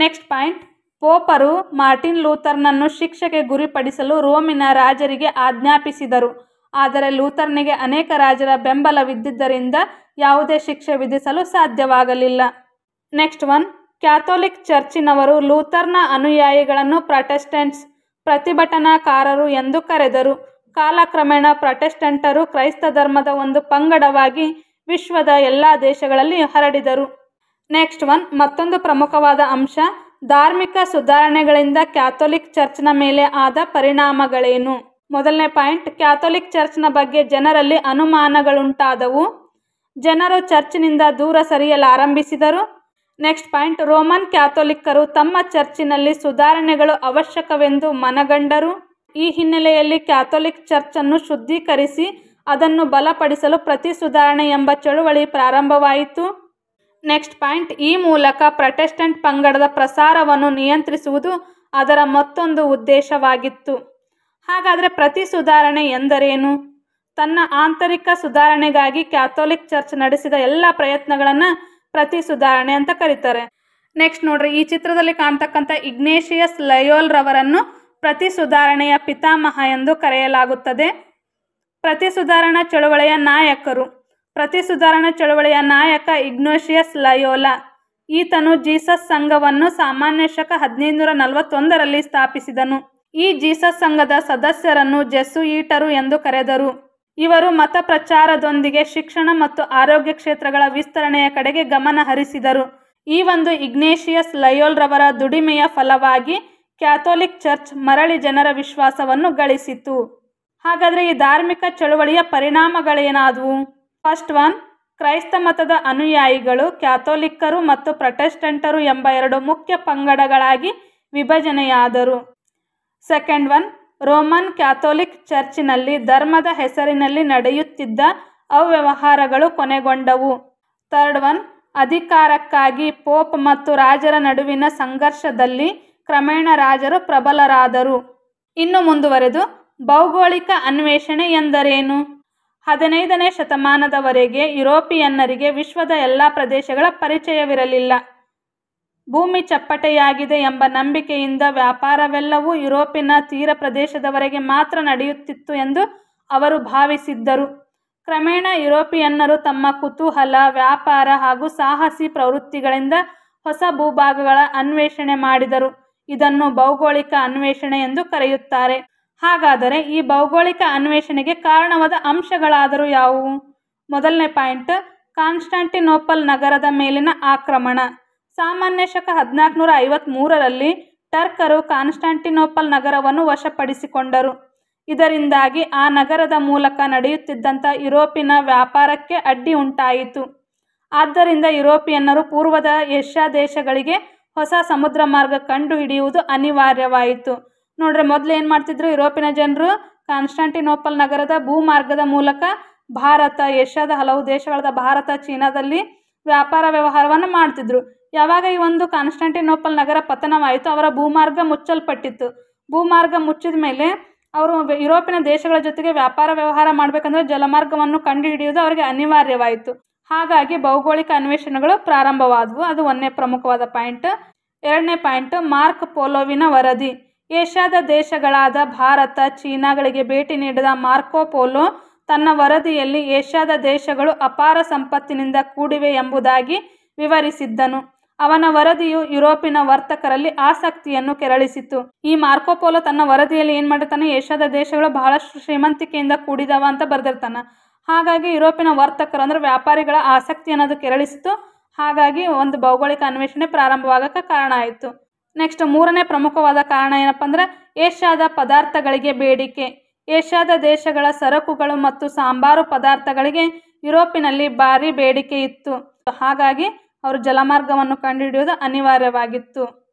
ನೆಕ್ಸ್ಟ್ ಪಾಯಿಂಟ್, ಪೋಪರು ಮಾರ್ಟಿನ್ ಲೂಥರ್ನನ್ನು ಶಿಕ್ಷೆಗೆ ಗುರಿಪಡಿಸಲು ರೋಮಿನ ರಾಜರಿಗೆ ಆಜ್ಞಾಪಿಸಿದರು. ಆದರೆ ಲೂಥರ್ನಿಗೆ ಅನೇಕ ರಾಜರ ಬೆಂಬಲವಿದ್ದಿದ್ದರಿಂದ ಯಾವುದೇ ಶಿಕ್ಷೆ ವಿಧಿಸಲು ಸಾಧ್ಯವಾಗಲಿಲ್ಲ. ನೆಕ್ಸ್ಟ್ ಒನ್, ಕ್ಯಾಥೋಲಿಕ್ ಚರ್ಚಿನವರು ಲೂಥರ್ನ ಅನುಯಾಯಿಗಳನ್ನು ಪ್ರೊಟೆಸ್ಟೆಂಟ್ಸ್, ಪ್ರತಿಭಟನಾಕಾರರು ಎಂದು ಕರೆದರು. ಕಾಲಕ್ರಮೇಣ ಪ್ರೊಟೆಸ್ಟೆಂಟರು ಕ್ರೈಸ್ತ ಧರ್ಮದ ಒಂದು ಪಂಗಡವಾಗಿ ವಿಶ್ವದ ಎಲ್ಲ ದೇಶಗಳಲ್ಲಿ ಹರಡಿದರು. ನೆಕ್ಸ್ಟ್ ಒನ್, ಮತ್ತೊಂದು ಪ್ರಮುಖವಾದ ಅಂಶ, ಧಾರ್ಮಿಕ ಸುಧಾರಣೆಗಳಿಂದ ಕ್ಯಾಥೋಲಿಕ್ ಚರ್ಚ್ನ ಮೇಲೆ ಆದ ಪರಿಣಾಮಗಳೇನು? ಮೊದಲನೇ ಪಾಯಿಂಟ್, ಕ್ಯಾಥೋಲಿಕ್ ಚರ್ಚ್ನ ಬಗ್ಗೆ ಜನರಲ್ಲಿ ಅನುಮಾನಗಳುಂಟಾದವು. ಜನರು ಚರ್ಚಿನಿಂದ ದೂರ ಸರಿಯಲಾರಂಭಿಸಿದರು. ನೆಕ್ಸ್ಟ್ ಪಾಯಿಂಟ್, ರೋಮನ್ ಕ್ಯಾಥೋಲಿಕ್ಕರು ತಮ್ಮ ಚರ್ಚಿನಲ್ಲಿ ಸುಧಾರಣೆಗಳು ಅವಶ್ಯಕವೆಂದು ಮನಗಂಡರು. ಈ ಹಿನ್ನೆಲೆಯಲ್ಲಿ ಕ್ಯಾಥೋಲಿಕ್ ಚರ್ಚನ್ನು ಶುದ್ಧೀಕರಿಸಿ ಅದನ್ನು ಬಲಪಡಿಸಲು ಪ್ರತಿ ಸುಧಾರಣೆ ಎಂಬ ಚಳುವಳಿ ಪ್ರಾರಂಭವಾಯಿತು. ನೆಕ್ಸ್ಟ್ ಪಾಯಿಂಟ್, ಈ ಮೂಲಕ ಪ್ರೊಟೆಸ್ಟೆಂಟ್ ಪಂಗಡದ ಪ್ರಸಾರವನ್ನು ನಿಯಂತ್ರಿಸುವುದು ಅದರ ಮತ್ತೊಂದು ಉದ್ದೇಶವಾಗಿತ್ತು. ಹಾಗಾದರೆ ಪ್ರತಿ ಸುಧಾರಣೆ ಎಂದರೇನು? ತನ್ನ ಆಂತರಿಕ ಸುಧಾರಣೆಗಾಗಿ ಕ್ಯಾಥೋಲಿಕ್ ಚರ್ಚ್ ನಡೆಸಿದ ಎಲ್ಲ ಪ್ರಯತ್ನಗಳನ್ನು ಪ್ರತಿ ಸುಧಾರಣೆ ಅಂತ ಕರೀತಾರೆ. ನೆಕ್ಸ್ಟ್ ನೋಡ್ರಿ, ಈ ಚಿತ್ರದಲ್ಲಿ ಕಾಣ್ತಕ್ಕಂಥ ಇಗ್ನೇಷಿಯಸ್ ಲಯೋಲ್ರವರನ್ನು ಪ್ರತಿ ಸುಧಾರಣೆಯ ಪಿತಾಮಹ ಎಂದು ಕರೆಯಲಾಗುತ್ತದೆ. ಪ್ರತಿ ಸುಧಾರಣಾ ಚಳುವಳಿಯ ನಾಯಕರು. ಪ್ರತಿ ಸುಧಾರಣಾ ಚಳುವಳಿಯ ನಾಯಕ ಇಗ್ನೇಷಿಯಸ್ ಲಯೋಲ. ಈತನು ಜೀಸಸ್ ಸಂಘವನ್ನು ಸಾಮಾನ್ಯ ಶಕ 1541ರಲ್ಲಿ ಸ್ಥಾಪಿಸಿದನು. ಈ ಜೀಸಸ್ ಸಂಘದ ಸದಸ್ಯರನ್ನು ಜೆಸುಯಿಟರು ಎಂದು ಕರೆದರು. ಇವರು ಮತ ಪ್ರಚಾರದೊಂದಿಗೆ ಶಿಕ್ಷಣ ಮತ್ತು ಆರೋಗ್ಯ ಕ್ಷೇತ್ರಗಳ ವಿಸ್ತರಣೆಯ ಕಡೆಗೆ ಗಮನ ಹರಿಸಿದರು. ಈ ಒಂದು ಇಗ್ನೇಷಿಯಸ್ ಲಯೋಲ್ರವರ ದುಡಿಮೆಯ ಫಲವಾಗಿ ಕ್ಯಾಥೋಲಿಕ್ ಚರ್ಚ್ ಮರಳಿ ಜನರ ವಿಶ್ವಾಸವನ್ನು ಗಳಿಸಿತು. ಹಾಗಾದರೆ ಈ ಧಾರ್ಮಿಕ ಚಳುವಳಿಯ ಪರಿಣಾಮಗಳೇನಾದವು? ಫಸ್ಟ್ ಒನ್, ಕ್ರೈಸ್ತ ಮತದ ಅನುಯಾಯಿಗಳು ಕ್ಯಾಥೋಲಿಕ್ಕರು ಮತ್ತು ಪ್ರೊಟೆಸ್ಟೆಂಟರು ಎಂಬ ಎರಡು ಮುಖ್ಯ ಪಂಗಡಗಳಾಗಿ ವಿಭಜನೆಯಾದರು. ಸೆಕೆಂಡ್ ಒನ್, ರೋಮನ್ ಕ್ಯಾಥೋಲಿಕ್ ಚರ್ಚಿನಲ್ಲಿ ಧರ್ಮದ ಹೆಸರಿನಲ್ಲಿ ನಡೆಯುತ್ತಿದ್ದ ಅವ್ಯವಹಾರಗಳು ಕೊನೆಗೊಂಡವು. ಥರ್ಡ್ ಒನ್, ಅಧಿಕಾರಕ್ಕಾಗಿ ಪೋಪ್ ಮತ್ತು ರಾಜರ ನಡುವಿನ ಸಂಘರ್ಷದಲ್ಲಿ ಕ್ರಮೇಣ ರಾಜರು ಪ್ರಬಲರಾದರು. ಇನ್ನು ಮುಂದುವರೆದು, ಭೌಗೋಳಿಕ ಅನ್ವೇಷಣೆ ಎಂದರೇನು? 15ನೇ ಶತಮಾನದವರೆಗೆ ಯುರೋಪಿಯನ್ನರಿಗೆ ವಿಶ್ವದ ಎಲ್ಲ ಪ್ರದೇಶಗಳ ಪರಿಚಯವಿರಲಿಲ್ಲ. ಭೂಮಿ ಚಪ್ಪಟೆಯಾಗಿದೆ ಎಂಬ ನಂಬಿಕೆಯಿಂದ ವ್ಯಾಪಾರವೆಲ್ಲವೂ ಯುರೋಪಿನ ತೀರ ಪ್ರದೇಶದವರೆಗೆ ಮಾತ್ರ ನಡೆಯುತ್ತಿತ್ತು ಎಂದು ಅವರು ಭಾವಿಸಿದ್ದರು. ಕ್ರಮೇಣ ಯುರೋಪಿಯನ್ನರು ತಮ್ಮ ಕುತೂಹಲ, ವ್ಯಾಪಾರ ಹಾಗೂ ಸಾಹಸಿ ಪ್ರವೃತ್ತಿಗಳಿಂದ ಹೊಸ ಭೂಭಾಗಗಳ ಅನ್ವೇಷಣೆ ಮಾಡಿದರು. ಇದನ್ನು ಭೌಗೋಳಿಕ ಅನ್ವೇಷಣೆ ಎಂದು ಕರೆಯುತ್ತಾರೆ. ಹಾಗಾದರೆ ಈ ಭೌಗೋಳಿಕ ಅನ್ವೇಷಣೆಗೆ ಕಾರಣವಾದ ಅಂಶಗಳಾದರೂ ಯಾವುವು? ಮೊದಲನೇ ಪಾಯಿಂಟ್, ಕಾನ್ಸ್ಟಾಂಟಿನೋಪಲ್ ನಗರದ ಮೇಲಿನ ಆಕ್ರಮಣ. ಸಾಮಾನ್ಯ ಶಕ 1453ರಲ್ಲಿ ಟರ್ಕರು ಕಾನ್ಸ್ಟಾಂಟಿನೋಪಲ್ ನಗರವನ್ನು ವಶಪಡಿಸಿಕೊಂಡರು. ಇದರಿಂದಾಗಿ ಆ ನಗರದ ಮೂಲಕ ನಡೆಯುತ್ತಿದ್ದಂಥ ಯುರೋಪಿನ ವ್ಯಾಪಾರಕ್ಕೆ ಅಡ್ಡಿ ಉಂಟಾಯಿತು. ಆದ್ದರಿಂದ ಯುರೋಪಿಯನ್ನರು ಪೂರ್ವದ ಏಷ್ಯಾ ದೇಶಗಳಿಗೆ ಹೊಸ ಸಮುದ್ರ ಮಾರ್ಗ ಕಂಡುಹಿಡಿಯುವುದು ಅನಿವಾರ್ಯವಾಯಿತು. ನೋಡ್ರಿ, ಮೊದಲು ಏನು ಮಾಡ್ತಿದ್ರು, ಯುರೋಪಿನ ಜನರು ಕಾನ್ಸ್ಟಾಂಟಿನೋಪಲ್ ನಗರದ ಭೂಮಾರ್ಗದ ಮೂಲಕ ಭಾರತ, ಏಷ್ಯಾದ ಹಲವು ದೇಶಗಳಾದ ಭಾರತ, ಚೀನಾದಲ್ಲಿ ವ್ಯಾಪಾರ ವ್ಯವಹಾರವನ್ನು ಮಾಡ್ತಿದ್ರು. ಯಾವಾಗ ಈ ಒಂದು ಕಾನ್ಸ್ಟಾಂಟಿನೋಪಲ್ ನಗರ ಪತನವಾಯಿತು, ಅವರ ಭೂಮಾರ್ಗ ಮುಚ್ಚಲ್ಪಟ್ಟಿತ್ತು. ಭೂಮಾರ್ಗ ಮುಚ್ಚಿದ ಮೇಲೆ ಅವರು ಯುರೋಪಿನ ದೇಶಗಳ ಜೊತೆಗೆ ವ್ಯಾಪಾರ ವ್ಯವಹಾರ ಮಾಡಬೇಕಂದ್ರೆ ಜಲಮಾರ್ಗವನ್ನು ಕಂಡುಹಿಡಿಯುವುದು ಅವರಿಗೆ ಅನಿವಾರ್ಯವಾಯಿತು. ಹಾಗಾಗಿ ಭೌಗೋಳಿಕ ಅನ್ವೇಷಣೆಗಳು ಪ್ರಾರಂಭವಾದವು. ಅದು ಒಂದನೇ ಪ್ರಮುಖವಾದ ಪಾಯಿಂಟ್. ಎರಡನೇ ಪಾಯಿಂಟ್, ಮಾರ್ಕ್ ಪೋಲೋವಿನ ವರದಿ. ಏಷ್ಯಾದ ದೇಶಗಳಾದ ಭಾರತ, ಚೀನಾಗಳಿಗೆ ಭೇಟಿ ನೀಡಿದ ಮಾರ್ಕೋ ಪೋಲೋ ತನ್ನ ವರದಿಯಲ್ಲಿ ಏಷ್ಯಾದ ದೇಶಗಳು ಅಪಾರ ಸಂಪತ್ತಿನಿಂದ ಕೂಡಿವೆ ಎಂಬುದಾಗಿ ವಿವರಿಸಿದ್ದನು. ಅವನ ವರದಿಯು ಯುರೋಪಿನ ವರ್ತಕರಲ್ಲಿ ಆಸಕ್ತಿಯನ್ನು ಕೆರಳಿಸಿತು. ಈ ಮಾರ್ಕೋ ಪೋಲೋ ತನ್ನ ವರದಿಯಲ್ಲಿ ಏನು ಮಾಡಿರ್ತಾನೆ, ಏಷ್ಯಾದ ದೇಶಗಳು ಬಹಳಷ್ಟು ಶ್ರೀಮಂತಿಕೆಯಿಂದ ಕೂಡಿದವ ಅಂತ ಬರೆದಿರ್ತಾನೆ. ಹಾಗಾಗಿ ಯುರೋಪಿನ ವರ್ತಕರು ಅಂದರೆ ವ್ಯಾಪಾರಿಗಳ ಆಸಕ್ತಿ ಅನ್ನೋದು ಕೆರಳಿಸಿತು. ಹಾಗಾಗಿ ಒಂದು ಭೌಗೋಳಿಕ ಅನ್ವೇಷಣೆ ಪ್ರಾರಂಭವಾಗಕ್ಕೆ ಕಾರಣ ಆಯಿತು. ನೆಕ್ಸ್ಟ್, ಮೂರನೇ ಪ್ರಮುಖವಾದ ಕಾರಣ ಏನಪ್ಪ ಅಂದ್ರೆ ಏಷ್ಯಾದ ಪದಾರ್ಥಗಳಿಗೆ ಬೇಡಿಕೆ. ಏಷ್ಯಾದ ದೇಶಗಳ ಸರಕುಗಳು ಮತ್ತು ಸಾಂಬಾರು ಪದಾರ್ಥಗಳಿಗೆ ಯುರೋಪಿನಲ್ಲಿ ಭಾರಿ ಬೇಡಿಕೆ ಇತ್ತು. ಹಾಗಾಗಿ ಅವರು ಜಲಮಾರ್ಗವನ್ನು ಕಂಡುಹಿಡಿಯುವುದು ಅನಿವಾರ್ಯವಾಗಿತ್ತು.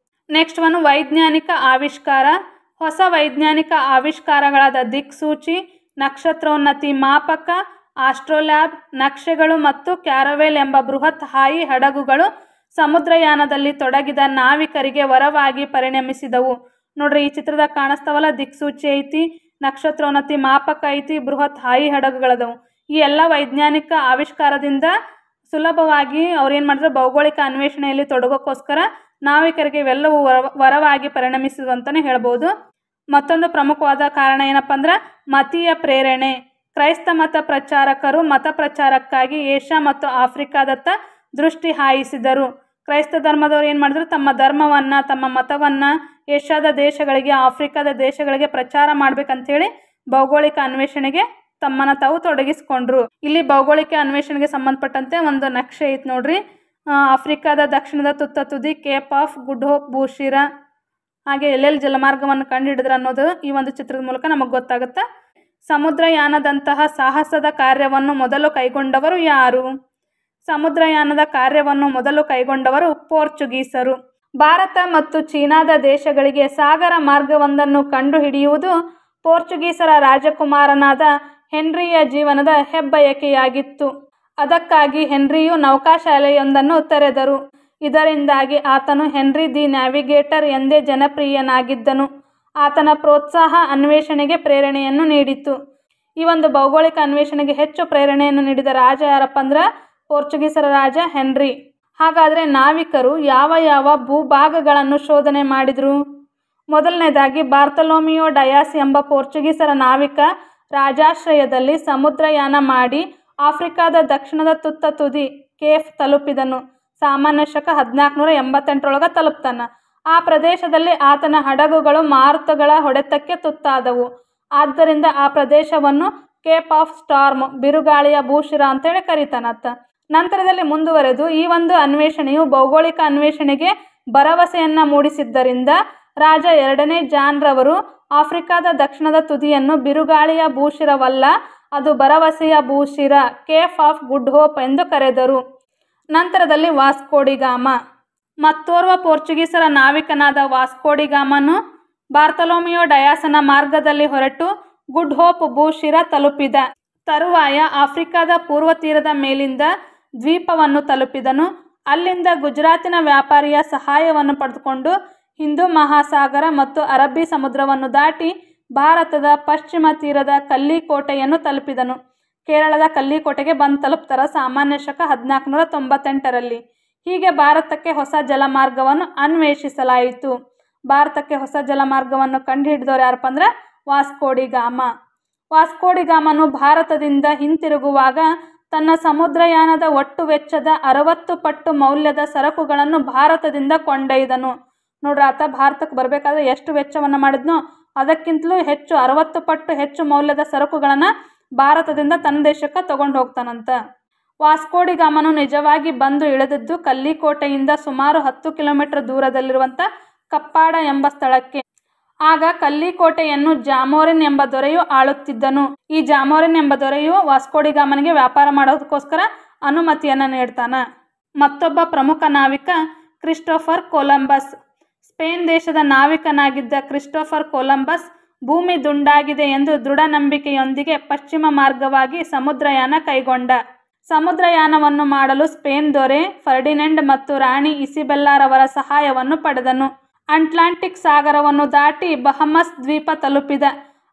ನೆಕ್ಸ್ಟ್ ಒಂದು ವೈಜ್ಞಾನಿಕ ಆವಿಷ್ಕಾರ. ಹೊಸ ವೈಜ್ಞಾನಿಕ ಆವಿಷ್ಕಾರಗಳಾದ ದಿಕ್ಸೂಚಿ, ನಕ್ಷತ್ರೋನ್ನತಿ ಮಾಪಕ, ಆಸ್ಟ್ರೋಲ್ಯಾಬ್, ನಕ್ಷೆಗಳು ಮತ್ತು ಕ್ಯಾರವೆಲ್ ಎಂಬ ಬೃಹತ್ ಹಾಯಿ ಹಡಗುಗಳು ಸಮುದ್ರಯಾನದಲ್ಲಿ ತೊಡಗಿದ ನಾವಿಕರಿಗೆ ವರವಾಗಿ ಪರಿಣಮಿಸಿದವು. ನೋಡ್ರಿ, ಈ ಚಿತ್ರದಾಗ ಕಾಣಿಸ್ತಾವಲ್ಲ, ದಿಕ್ಸೂಚಿ ಐತಿ, ನಕ್ಷತ್ರೋನ್ನತಿ ಮಾಪಕ ಐತಿ, ಬೃಹತ್ ಹಾಯಿ ಹಡಗುಗಳದವು. ಈ ಎಲ್ಲ ವೈಜ್ಞಾನಿಕ ಆವಿಷ್ಕಾರದಿಂದ ಸುಲಭವಾಗಿ ಅವ್ರು ಏನು ಮಾಡಿದ್ರು, ಭೌಗೋಳಿಕ ಅನ್ವೇಷಣೆಯಲ್ಲಿ ತೊಡಗೋಕ್ಕೋಸ್ಕರ ನಾವಿಕರಿಗೆ ಇವೆಲ್ಲವೂ ವರವಾಗಿ ಪರಿಣಮಿಸಿದ್ವು ಅಂತಲೇ ಹೇಳ್ಬೋದು. ಮತ್ತೊಂದು ಪ್ರಮುಖವಾದ ಕಾರಣ ಏನಪ್ಪ ಅಂದ್ರೆ ಮತೀಯ ಪ್ರೇರಣೆ. ಕ್ರೈಸ್ತ ಮತ ಪ್ರಚಾರಕರು ಮತ ಪ್ರಚಾರಕ್ಕಾಗಿ ಏಷ್ಯಾ ಮತ್ತು ಆಫ್ರಿಕಾದತ್ತ ದೃಷ್ಟಿ ಹಾಯಿಸಿದರು. ಕ್ರೈಸ್ತ ಧರ್ಮದವರು ಏನು ಮಾಡಿದ್ರು, ತಮ್ಮ ಧರ್ಮವನ್ನು, ತಮ್ಮ ಮತವನ್ನು ಏಷ್ಯಾದ ದೇಶಗಳಿಗೆ, ಆಫ್ರಿಕಾದ ದೇಶಗಳಿಗೆ ಪ್ರಚಾರ ಮಾಡ್ಬೇಕಂತೇಳಿ ಭೌಗೋಳಿಕ ಅನ್ವೇಷಣೆಗೆ ತಮ್ಮನ್ನು ತಾವು ತೊಡಗಿಸ್ಕೊಂಡ್ರು. ಇಲ್ಲಿ ಭೌಗೋಳಿಕ ಅನ್ವೇಷಣೆಗೆ ಸಂಬಂಧಪಟ್ಟಂತೆ ಒಂದು ನಕ್ಷೆ ಐತೆ ನೋಡ್ರಿ. ಆಫ್ರಿಕಾದ ದಕ್ಷಿಣದ ತುತ್ತ ತುದಿ ಕೇಪ್ ಆಫ್ ಗುಡ್ ಹೋಪ್ ಬೂಶಿರ, ಹಾಗೆ ಎಲ್ಲೆಲ್ಲಿ ಜಲಮಾರ್ಗವನ್ನು ಕಂಡುಹಿಡಿದ್ರು ಅನ್ನೋದು ಈ ಒಂದು ಚಿತ್ರದ ಮೂಲಕ ನಮಗೆ ಗೊತ್ತಾಗುತ್ತೆ. ಸಮುದ್ರಯಾನದಂತಹ ಸಾಹಸದ ಕಾರ್ಯವನ್ನು ಮೊದಲು ಕೈಗೊಂಡವರು ಯಾರು? ಸಮುದ್ರಯಾನದ ಕಾರ್ಯವನ್ನು ಮೊದಲು ಕೈಗೊಂಡವರು ಪೋರ್ಚುಗೀಸರು. ಭಾರತ ಮತ್ತು ಚೀನಾದ ದೇಶಗಳಿಗೆ ಸಾಗರ ಮಾರ್ಗವೊಂದನ್ನು ಕಂಡುಹಿಡಿಯುವುದು ಪೋರ್ಚುಗೀಸರ ರಾಜಕುಮಾರನಾದ ಹೆನ್ರಿಯ ಜೀವನದ ಹೆಬ್ಬಯಕೆಯಾಗಿತ್ತು. ಅದಕ್ಕಾಗಿ ಹೆನ್ರಿಯು ನೌಕಾಶಾಲೆಯೊಂದನ್ನು ತೆರೆದರು. ಇದರಿಂದಾಗಿ ಆತನು ಹೆನ್ರಿ ದಿ ನ್ಯಾವಿಗೇಟರ್ ಎಂದೇ ಜನಪ್ರಿಯನಾಗಿದ್ದನು. ಆತನ ಪ್ರೋತ್ಸಾಹ ಅನ್ವೇಷಣೆಗೆ ಪ್ರೇರಣೆಯನ್ನು ನೀಡಿತು. ಈ ಒಂದು ಭೌಗೋಳಿಕ ಅನ್ವೇಷಣೆಗೆ ಹೆಚ್ಚು ಪ್ರೇರಣೆಯನ್ನು ನೀಡಿದ ರಾಜ ಯಾರಪ್ಪ ಅಂದ್ರೆ ಪೋರ್ಚುಗೀಸರ ರಾಜ ಹೆನ್ರಿ. ಹಾಗಾದರೆ ನಾವಿಕರು ಯಾವ ಯಾವ ಭೂಭಾಗಗಳನ್ನು ಶೋಧನೆ ಮಾಡಿದರು? ಮೊದಲನೇದಾಗಿ ಬಾರ್ತಲೋಮಿಯೋ ಡಯಾಸ್ ಎಂಬ ಪೋರ್ಚುಗೀಸರ ನಾವಿಕ ರಾಜಾಶ್ರಯದಲ್ಲಿ ಸಮುದ್ರಯಾನ ಮಾಡಿ ಆಫ್ರಿಕಾದ ದಕ್ಷಿಣದ ತುತ್ತ ತುದಿ ಕೇಫ್ ತಲುಪಿದನು. ಸಾಮಾನ್ಯ ಶಕ 1488ರೊಳಗೆ ತಲುಪ್ತಾನ. ಆ ಪ್ರದೇಶದಲ್ಲಿ ಆತನ ಹಡಗುಗಳು ಮಾರುತಗಳ ಹೊಡೆತಕ್ಕೆ ತುತ್ತಾದವು. ಆದ್ದರಿಂದ ಆ ಪ್ರದೇಶವನ್ನು ಕೇಪ್ ಆಫ್ ಸ್ಟಾರ್ಮ್, ಬಿರುಗಾಳಿಯ ಭೂಶಿರ ಅಂತೇಳಿ ಕರೀತಾನತ್ತ. ನಂತರದಲ್ಲಿ ಮುಂದುವರೆದು ಈ ಒಂದು ಅನ್ವೇಷಣೆಯು ಭೌಗೋಳಿಕ ಅನ್ವೇಷಣೆಗೆ ಭರವಸೆಯನ್ನು ಮೂಡಿಸಿದ್ದರಿಂದ ರಾಜ 2ನೇ ಜಾನ್ ರವರು ಆಫ್ರಿಕಾದ ದಕ್ಷಿಣದ ತುದಿಯನ್ನು ಬಿರುಗಾಳಿಯ ಭೂಶಿರವಲ್ಲ, ಅದು ಭರವಸೆಯ ಭೂಶಿರ, ಕೇಪ್ ಆಫ್ ಗುಡ್ ಹೋಪ್ ಎಂದು ಕರೆದರು. ನಂತರದಲ್ಲಿ ವಾಸ್ಕೋಡಿಗಾಮ. ಮತ್ತೋರ್ವ ಪೋರ್ಚುಗೀಸರ ನಾವಿಕನಾದ ವಾಸ್ಕೋಡಿಗಾಮನು ಬಾರ್ತಲೋಮಿಯೋ ಡಯಾಸನ ಮಾರ್ಗದಲ್ಲಿ ಹೊರಟು ಗುಡ್ ಹೋಪ್ ಭೂಶಿರ ತಲುಪಿದ. ತರುವಾಯ ಆಫ್ರಿಕಾದ ಪೂರ್ವ ತೀರದ ಮೇಲಿಂದ ದ್ವೀಪವನ್ನು ತಲುಪಿದನು. ಅಲ್ಲಿಂದ ಗುಜರಾತಿನ ವ್ಯಾಪಾರಿಯ ಸಹಾಯವನ್ನು ಪಡೆದುಕೊಂಡು ಹಿಂದೂ ಮಹಾಸಾಗರ ಮತ್ತು ಅರಬ್ಬಿ ಸಮುದ್ರವನ್ನು ದಾಟಿ ಭಾರತದ ಪಶ್ಚಿಮ ತೀರದ ಕಲ್ಲಿಕೋಟೆಯನ್ನು ತಲುಪಿದನು. ಕೇರಳದ ಕಲ್ಲಿಕೋಟೆಗೆ ಬಂದು ತಲುಪ್ತಾರೆ ಸಾಮಾನ್ಯ ಶಕ 1498ರಲ್ಲಿ. ಹೀಗೆ ಭಾರತಕ್ಕೆ ಹೊಸ ಜಲಮಾರ್ಗವನ್ನು ಅನ್ವೇಷಿಸಲಾಯಿತು. ಭಾರತಕ್ಕೆ ಹೊಸ ಜಲಮಾರ್ಗವನ್ನು ಕಂಡುಹಿಡಿದವರು ಯಾರಪ್ಪ ಅಂದ್ರೆ ವಾಸ್ಕೋಡಿಗಾಮ. ವಾಸ್ಕೋಡಿಗಾಮನು ಭಾರತದಿಂದ ಹಿಂತಿರುಗುವಾಗ ತನ್ನ ಸಮುದ್ರಯಾನದ ಒಟ್ಟು ವೆಚ್ಚದ 60 ಪಟ್ಟು ಮೌಲ್ಯದ ಸರಕುಗಳನ್ನು ಭಾರತದಿಂದ ಕೊಂಡೊಯ್ದನು. ನೋಡ್ರಿ, ಆತ ಭಾರತಕ್ಕೆ ಬರಬೇಕಾದ್ರೆ ಎಷ್ಟು ವೆಚ್ಚವನ್ನು ಮಾಡಿದ್ನೋ ಅದಕ್ಕಿಂತಲೂ ಹೆಚ್ಚು 60 ಪಟ್ಟು ಹೆಚ್ಚು ಮೌಲ್ಯದ ಸರಕುಗಳನ್ನು ಭಾರತದಿಂದ ತನ್ನ ದೇಶಕ್ಕೆ ತಗೊಂಡು ಹೋಗ್ತಾನಂತ. ವಾಸ್ಕೋಡಿಗಾಮನು ನಿಜವಾಗಿ ಬಂದು ಇಳಿದದ್ದು ಕಲ್ಲಿಕೋಟೆಯಿಂದ ಸುಮಾರು 10 ಕಿಲೋಮೀಟರ್ ದೂರದಲ್ಲಿರುವಂಥ ಕಪ್ಪಾಡ ಎಂಬ ಸ್ಥಳಕ್ಕೆ. ಆಗ ಕಲ್ಲಿಕೋಟೆಯನ್ನು ಜಾಮೋರಿನ್ ಎಂಬ ದೊರೆಯು ಆಳುತ್ತಿದ್ದನು. ಈ ಜಾಮೋರಿನ್ ಎಂಬ ದೊರೆಯು ವಾಸ್ಕೋಡಿಗಾಮನಿಗೆ ವ್ಯಾಪಾರ ಮಾಡೋದಕ್ಕೋಸ್ಕರ ಅನುಮತಿಯನ್ನು ನೀಡ್ತಾನ. ಮತ್ತೊಬ್ಬ ಪ್ರಮುಖ ನಾವಿಕ ಕ್ರಿಸ್ಟೋಫರ್ ಕೊಲಂಬಸ್. ಸ್ಪೇನ್ ದೇಶದ ನಾವಿಕನಾಗಿದ್ದ ಕ್ರಿಸ್ಟೋಫರ್ ಕೊಲಂಬಸ್ ಭೂಮಿ ದುಂಡಾಗಿದೆ ಎಂದು ದೃಢ ನಂಬಿಕೆಯೊಂದಿಗೆ ಪಶ್ಚಿಮ ಮಾರ್ಗವಾಗಿ ಸಮುದ್ರಯಾನ ಕೈಗೊಂಡ. ಸಮುದ್ರಯಾನವನ್ನು ಮಾಡಲು ಸ್ಪೇನ್ ದೊರೆ ಫರ್ಡಿನೆಂಡ್ ಮತ್ತು ರಾಣಿ ಇಸಿಬೆಲ್ಲಾರವರ ಸಹಾಯವನ್ನು ಪಡೆದನು. ಅಟ್ಲಾಂಟಿಕ್ ಸಾಗರವನ್ನು ದಾಟಿ ಬಹಮಸ್ ದ್ವೀಪ ತಲುಪಿದ.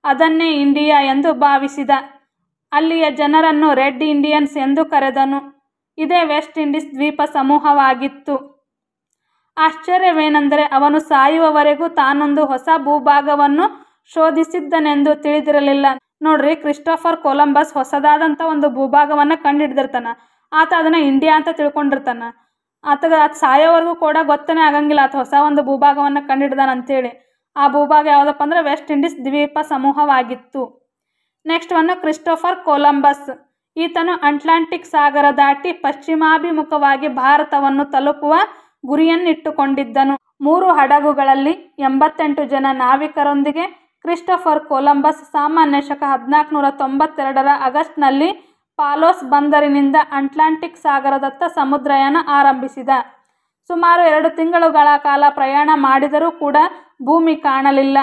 ಅದನ್ನೇ ಇಂಡಿಯಾ ಎಂದು ಭಾವಿಸಿದ. ಅಲ್ಲಿಯ ಜನರನ್ನು ರೆಡ್ ಇಂಡಿಯನ್ಸ್ ಎಂದು ಕರೆದನು. ಇದೇ ವೆಸ್ಟ್ ಇಂಡೀಸ್ ದ್ವೀಪ ಸಮೂಹವಾಗಿತ್ತು. ಆಶ್ಚರ್ಯವೇನೆಂದರೆ ಅವನು ಸಾಯುವವರೆಗೂ ತಾನೊಂದು ಹೊಸ ಭೂಭಾಗವನ್ನು ಶೋಧಿಸಿದ್ದನೆಂದು ತಿಳಿದಿರಲಿಲ್ಲ. ನೋಡ್ರಿ, ಕ್ರಿಸ್ಟೋಫರ್ ಕೊಲಂಬಸ್ ಹೊಸದಾದಂಥ ಒಂದು ಭೂಭಾಗವನ್ನು ಕಂಡುಹಿಡಿದಿರ್ತಾನ. ಆತ ಅದನ್ನು ಇಂಡಿಯಾ ಅಂತ ತಿಳ್ಕೊಂಡಿರ್ತಾನ. ಆತ ಸಾಯೋವರೆಗೂ ಕೂಡ ಗೊತ್ತನೇ ಆಗಂಗಿಲ್ಲ ಆತ ಹೊಸ ಒಂದು ಭೂಭಾಗವನ್ನು ಕಂಡುಹಿಡ್ದಾನ ಅಂತೇಳಿ. ಆ ಭೂಭಾಗ ಯಾವುದಪ್ಪ ಅಂದ್ರೆ ವೆಸ್ಟ್ ಇಂಡೀಸ್ ದ್ವೀಪ ಸಮೂಹವಾಗಿತ್ತು. Next one Christopher Columbus. ಈತನು ಅಟ್ಲಾಂಟಿಕ್ ಸಾಗರ ದಾಟಿ ಪಶ್ಚಿಮಾಭಿಮುಖವಾಗಿ ಭಾರತವನ್ನು ತಲುಪುವ ಗುರಿಯನ್ನಿಟ್ಟುಕೊಂಡಿದ್ದನು. 3 ಹಡಗುಗಳಲ್ಲಿ 88 ಜನ ನಾವಿಕರೊಂದಿಗೆ ಕ್ರಿಸ್ಟೋಫರ್ ಕೊಲಂಬಸ್ ಸಾಮಾನ್ಯ ಶಕ 1492 ಆಗಸ್ಟ್ನಲ್ಲಿ ಪಾಲೋಸ್ ಬಂದರಿನಿಂದ ಅಟ್ಲಾಂಟಿಕ್ ಸಾಗರದತ್ತ ಸಮುದ್ರಯಾನ ಆರಂಭಿಸಿದ. ಸುಮಾರು 2 ತಿಂಗಳುಗಳ ಕಾಲ ಪ್ರಯಾಣ ಮಾಡಿದರೂ ಕೂಡ ಭೂಮಿ ಕಾಣಲಿಲ್ಲ.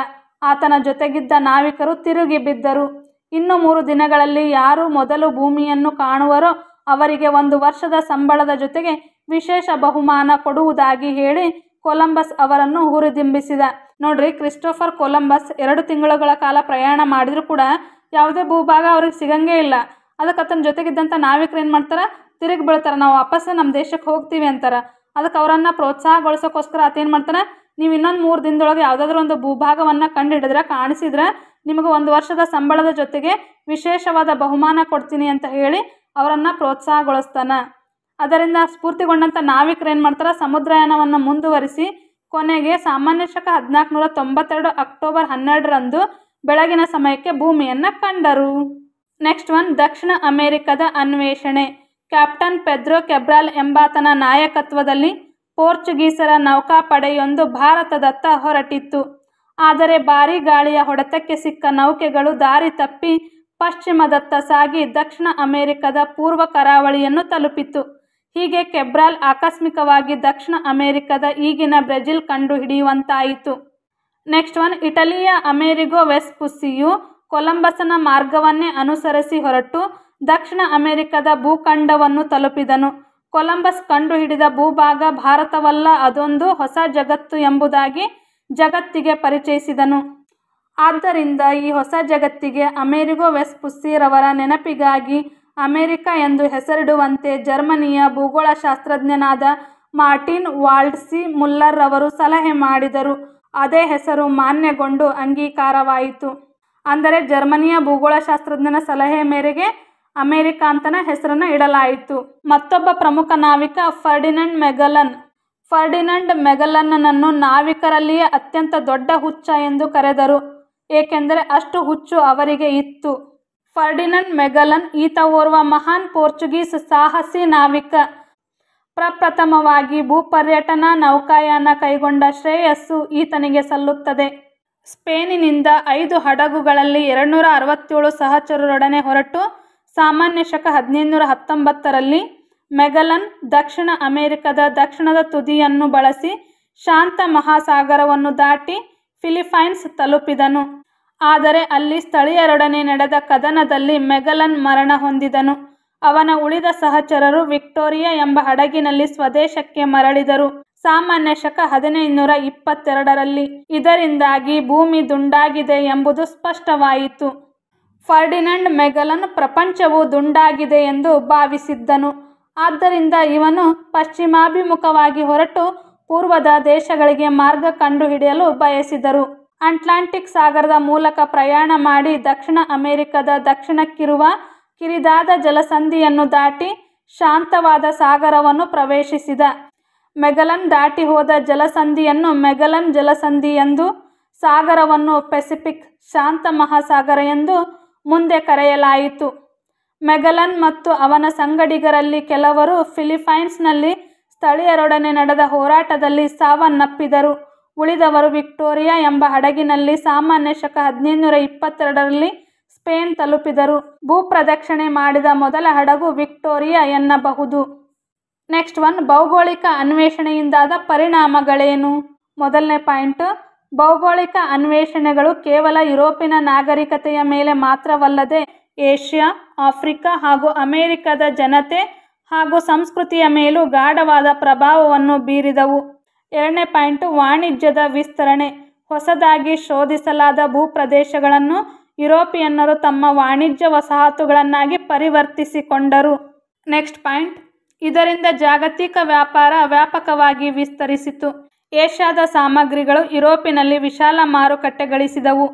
ಆತನ ಜೊತೆಗಿದ್ದ ನಾವಿಕರು ತಿರುಗಿ ಬಿದ್ದರು. ಇನ್ನು 3 ದಿನಗಳಲ್ಲಿ ಯಾರು ಮೊದಲು ಭೂಮಿಯನ್ನು ಕಾಣುವರೋ ಅವರಿಗೆ 1 ವರ್ಷದ ಸಂಬಳದ ಜೊತೆಗೆ ವಿಶೇಷ ಬಹುಮಾನ ಕೊಡುವುದಾಗಿ ಹೇಳಿ ಕೊಲಂಬಸ್ ಅವರನ್ನು ಹುರಿದುಂಬಿಸಿದ. ನೋಡ್ರಿ, ಕ್ರಿಸ್ಟೋಫರ್ ಕೊಲಂಬಸ್ 2 ತಿಂಗಳುಗಳ ಕಾಲ ಪ್ರಯಾಣ ಮಾಡಿದ್ರು ಕೂಡ ಯಾವುದೇ ಭೂಭಾಗ ಅವ್ರಿಗೆ ಸಿಗಂಗೇ ಇಲ್ಲ. ಅದಕ್ಕೆ ಆತನ ಜೊತೆಗಿದ್ದಂಥ ನಾವಿಕರು ಏನು ಮಾಡ್ತಾರೆ, ತಿರುಗಿ ಬೀಳ್ತಾರೆ, ನಾವು ವಾಪಸ್ ನಮ್ಮ ದೇಶಕ್ಕೆ ಹೋಗ್ತೀವಿ ಅಂತಾರೆ. ಅದಕ್ಕೆ ಅವರನ್ನು ಪ್ರೋತ್ಸಾಹಗೊಳಿಸೋಕ್ಕೋಸ್ಕರ ಆತೇನು ಮಾಡ್ತಾನೆ, ನೀವು ಇನ್ನೊಂದು 3 ದಿನದೊಳಗೆ ಯಾವುದಾದ್ರೂ ಒಂದು ಭೂಭಾಗವನ್ನು ಕಂಡುಹಿಡಿದ್ರೆ ಕಾಣಿಸಿದ್ರೆ ನಿಮಗೆ 1 ವರ್ಷದ ಸಂಬಳದ ಜೊತೆಗೆ ವಿಶೇಷವಾದ ಬಹುಮಾನ ಕೊಡ್ತೀನಿ ಅಂತ ಹೇಳಿ ಅವರನ್ನು ಪ್ರೋತ್ಸಾಹಗೊಳಿಸ್ತಾನೆ. ಅದರಿಂದ ಸ್ಫೂರ್ತಿಗೊಂಡಂಥ ನಾವಿಕರು ಏನು ಮಾಡ್ತಾರೆ, ಸಮುದ್ರಯಾನವನ್ನು ಮುಂದುವರಿಸಿ ಕೊನೆಗೆ ಸಾಮಾನ್ಯ ಶಕ 1492 ಅಕ್ಟೋಬರ್ 12ರಂದು ಬೆಳಗಿನ ಸಮಯಕ್ಕೆ ಭೂಮಿಯನ್ನು ಕಂಡರು. ನೆಕ್ಸ್ಟ್ ಒನ್ ದಕ್ಷಿಣ ಅಮೆರಿಕದ ಅನ್ವೇಷಣೆ. ಕ್ಯಾಪ್ಟನ್ ಪೆದ್ರೋ ಕೆಬ್ರಾಲ್ ಎಂಬಾತನ ನಾಯಕತ್ವದಲ್ಲಿ ಪೋರ್ಚುಗೀಸರ ನೌಕಾಪಡೆಯೊಂದು ಭಾರತದತ್ತ ಹೊರಟಿತ್ತು. ಆದರೆ ಭಾರೀ ಗಾಳಿಯ ಹೊಡೆತಕ್ಕೆ ಸಿಕ್ಕ ನೌಕೆಗಳು ದಾರಿ ತಪ್ಪಿ ಪಶ್ಚಿಮದತ್ತ ಸಾಗಿ ದಕ್ಷಿಣ ಅಮೆರಿಕದ ಪೂರ್ವ ಕರಾವಳಿಯನ್ನು ತಲುಪಿತು. ಹೀಗೆ ಕೆಬ್ರಾಲ್ ಆಕಸ್ಮಿಕವಾಗಿ ದಕ್ಷಿಣ ಅಮೆರಿಕದ ಈಗಿನ ಬ್ರೆಜಿಲ್ ಕಂಡುಹಿಡಿಯುವಂತಾಯಿತು. ನೆಕ್ಸ್ಟ್ ಒನ್ ಇಟಲಿಯ ಅಮೆರಿಗೋ ವೆಸ್ಪುಸ್ಸಿಯು ಕೊಲಂಬಸನ ಮಾರ್ಗವನ್ನೇ ಅನುಸರಿಸಿ ಹೊರಟು ದಕ್ಷಿಣ ಅಮೆರಿಕದ ಭೂಖಂಡವನ್ನು ತಲುಪಿದನು. ಕೊಲಂಬಸ್ ಕಂಡುಹಿಡಿದ ಭೂಭಾಗ ಭಾರತವಲ್ಲ, ಅದೊಂದು ಹೊಸ ಜಗತ್ತು ಎಂಬುದಾಗಿ ಜಗತ್ತಿಗೆ ಪರಿಚಯಿಸಿದನು. ಆದ್ದರಿಂದ ಈ ಹೊಸ ಜಗತ್ತಿಗೆ ಅಮೆರಿಗೋ ವೆಸ್ಪುಸ್ಸಿರವರ ನೆನಪಿಗಾಗಿ ಅಮೆರಿಕ ಎಂದು ಹೆಸರಿಡುವಂತೆ ಜರ್ಮನಿಯ ಭೂಗೋಳಶಾಸ್ತ್ರಜ್ಞನಾದ ಮಾರ್ಟಿನ್ ವಾಲ್ಡ್ಸಿ ಮುಲ್ಲರ್ ರವರು ಸಲಹೆ ಮಾಡಿದರು. ಅದೇ ಹೆಸರು ಮಾನ್ಯಗೊಂಡು ಅಂಗೀಕಾರವಾಯಿತು. ಅಂದರೆ ಜರ್ಮನಿಯ ಭೂಗೋಳಶಾಸ್ತ್ರಜ್ಞನ ಸಲಹೆ ಮೇರೆಗೆ ಅಮೆರಿಕ ಅಂತನ ಹೆಸರನ್ನು ಇಡಲಾಯಿತು. ಮತ್ತೊಬ್ಬ ಪ್ರಮುಖ ನಾವಿಕ ಫರ್ಡಿನಂಡ್ ಮೆಗಲನ್. ಫರ್ಡಿನಂಡ್ ಮೆಗಲನ್ನನನ್ನು ನಾವಿಕರಲ್ಲಿಯೇ ಅತ್ಯಂತ ದೊಡ್ಡ ಹುಚ್ಚ ಎಂದು ಕರೆದರು. ಏಕೆಂದರೆ ಅಷ್ಟು ಹುಚ್ಚು ಅವರಿಗೆ ಇತ್ತು. ಫರ್ಡಿನಂಡ್ ಮೆಗಲನ್ ಈತ ಓರ್ವ ಮಹಾನ್ ಪೋರ್ಚುಗೀಸ್ ಸಾಹಸಿ ನಾವಿಕ. ಪ್ರಪ್ರಥಮವಾಗಿ ಭೂಪರ್ಯಟನಾ ನೌಕಾಯಾನ ಕೈಗೊಂಡ ಶ್ರೇಯಸ್ಸು ಈತನಿಗೆ ಸಲ್ಲುತ್ತದೆ. ಸ್ಪೇನಿನಿಂದ 5 ಹಡಗುಗಳಲ್ಲಿ 267 ಸಹಚರರೊಡನೆ ಹೊರಟು ಸಾಮಾನ್ಯ ಶಕ 1519ರಲ್ಲಿ ಮೆಗಲನ್ ದಕ್ಷಿಣ ಅಮೆರಿಕದ ದಕ್ಷಿಣದ ತುದಿಯನ್ನು ಬಳಸಿ ಶಾಂತ ಮಹಾಸಾಗರವನ್ನು ದಾಟಿ ಫಿಲಿಪೈನ್ಸ್ ತಲುಪಿದನು. ಆದರೆ ಅಲ್ಲಿ ಸ್ಥಳೀಯರೊಡನೆ ನಡೆದ ಕದನದಲ್ಲಿ ಮೆಗಲನ್ ಮರಣ ಹೊಂದಿದನು. ಅವನ ಉಳಿದ ಸಹಚರರು ವಿಕ್ಟೋರಿಯಾ ಎಂಬ ಹಡಗಿನಲ್ಲಿ ಸ್ವದೇಶಕ್ಕೆ ಮರಳಿದರು ಸಾಮಾನ್ಯ ಶಕ 1522ರಲ್ಲಿ. ಇದರಿಂದಾಗಿ ಭೂಮಿ ದುಂಡಾಗಿದೆ ಎಂಬುದು ಸ್ಪಷ್ಟವಾಯಿತು. ಫರ್ಡಿನಂಡ್ ಮೆಗಲನ್ ಪ್ರಪಂಚವು ದುಂಡಾಗಿದೆ ಎಂದು ಭಾವಿಸಿದ್ದನು. ಆದ್ದರಿಂದ ಇವನು ಪಶ್ಚಿಮಾಭಿಮುಖವಾಗಿ ಹೊರಟು ಪೂರ್ವದ ದೇಶಗಳಿಗೆ ಮಾರ್ಗ ಕಂಡುಹಿಡಿಯಲು ಬಯಸಿದರು. ಅಟ್ಲಾಂಟಿಕ್ ಸಾಗರದ ಮೂಲಕ ಪ್ರಯಾಣ ಮಾಡಿ ದಕ್ಷಿಣ ಅಮೆರಿಕದ ದಕ್ಷಿಣಕ್ಕಿರುವ ಕಿರಿದಾದ ಜಲಸಂಧಿಯನ್ನು ದಾಟಿ ಶಾಂತವಾದ ಸಾಗರವನ್ನು ಪ್ರವೇಶಿಸಿದ. ಮೆಗಲನ್ ದಾಟಿ ಹೋದ ಜಲಸಂಧಿಯನ್ನು ಮೆಗಲನ್ ಜಲಸಂಧಿ ಎಂದು, ಸಾಗರವನ್ನು ಪೆಸಿಫಿಕ್ ಶಾಂತ ಮಹಾಸಾಗರ ಎಂದು ಮುಂದೆ ಕರೆಯಲಾಯಿತು. ಮೆಗಲನ್ ಮತ್ತು ಅವನ ಸಂಗಡಿಗರಲ್ಲಿ ಕೆಲವರು ಫಿಲಿಪೈನ್ಸ್ನಲ್ಲಿ ಸ್ಥಳೀಯರೊಡನೆ ನಡೆದ ಹೋರಾಟದಲ್ಲಿ ಸಾವನ್ನಪ್ಪಿದರು. ಉಳಿದವರು ವಿಕ್ಟೋರಿಯಾ ಎಂಬ ಹಡಗಿನಲ್ಲಿ ಸಾಮಾನ್ಯ ಶಕ 1522ರಲ್ಲಿ ಸ್ಪೇನ್ ತಲುಪಿದರು. ಭೂಪ್ರದಕ್ಷಿಣೆ ಮಾಡಿದ ಮೊದಲ ಹಡಗು ವಿಕ್ಟೋರಿಯಾ ಎನ್ನಬಹುದು. ನೆಕ್ಸ್ಟ್ ಒನ್, ಭೌಗೋಳಿಕ ಅನ್ವೇಷಣೆಯಿಂದಾದ ಪರಿಣಾಮಗಳೇನು? ಮೊದಲನೇ ಪಾಯಿಂಟ್, ಭೌಗೋಳಿಕ ಅನ್ವೇಷಣೆಗಳು ಕೇವಲ ಯುರೋಪಿನ ನಾಗರಿಕತೆಯ ಮೇಲೆ ಮಾತ್ರವಲ್ಲದೆ ಏಷ್ಯಾ, ಆಫ್ರಿಕಾ ಹಾಗೂ ಅಮೆರಿಕದ ಜನತೆ ಹಾಗೂ ಸಂಸ್ಕೃತಿಯ ಮೇಲೂ ಗಾಢವಾದ ಪ್ರಭಾವವನ್ನು ಬೀರಿದವು. ಎರಡನೇ ಪಾಯಿಂಟ್, ವಾಣಿಜ್ಯದ ವಿಸ್ತರಣೆ. ಹೊಸದಾಗಿ ಶೋಧಿಸಲಾದ ಭೂಪ್ರದೇಶಗಳನ್ನು ಯುರೋಪಿಯನ್ನರು ತಮ್ಮ ವಾಣಿಜ್ಯ ವಸಾಹತುಗಳನ್ನಾಗಿ ಪರಿವರ್ತಿಸಿಕೊಂಡರು. ನೆಕ್ಸ್ಟ್ ಪಾಯಿಂಟ್, ಇದರಿಂದ ಜಾಗತಿಕ ವ್ಯಾಪಾರ ವ್ಯಾಪಕವಾಗಿ ವಿಸ್ತರಿಸಿತು. ಏಷ್ಯಾದ ಸಾಮಗ್ರಿಗಳು ಯುರೋಪಿನಲ್ಲಿ ವಿಶಾಲ ಮಾರುಕಟ್ಟೆ ಗಳಿಸಿದವು.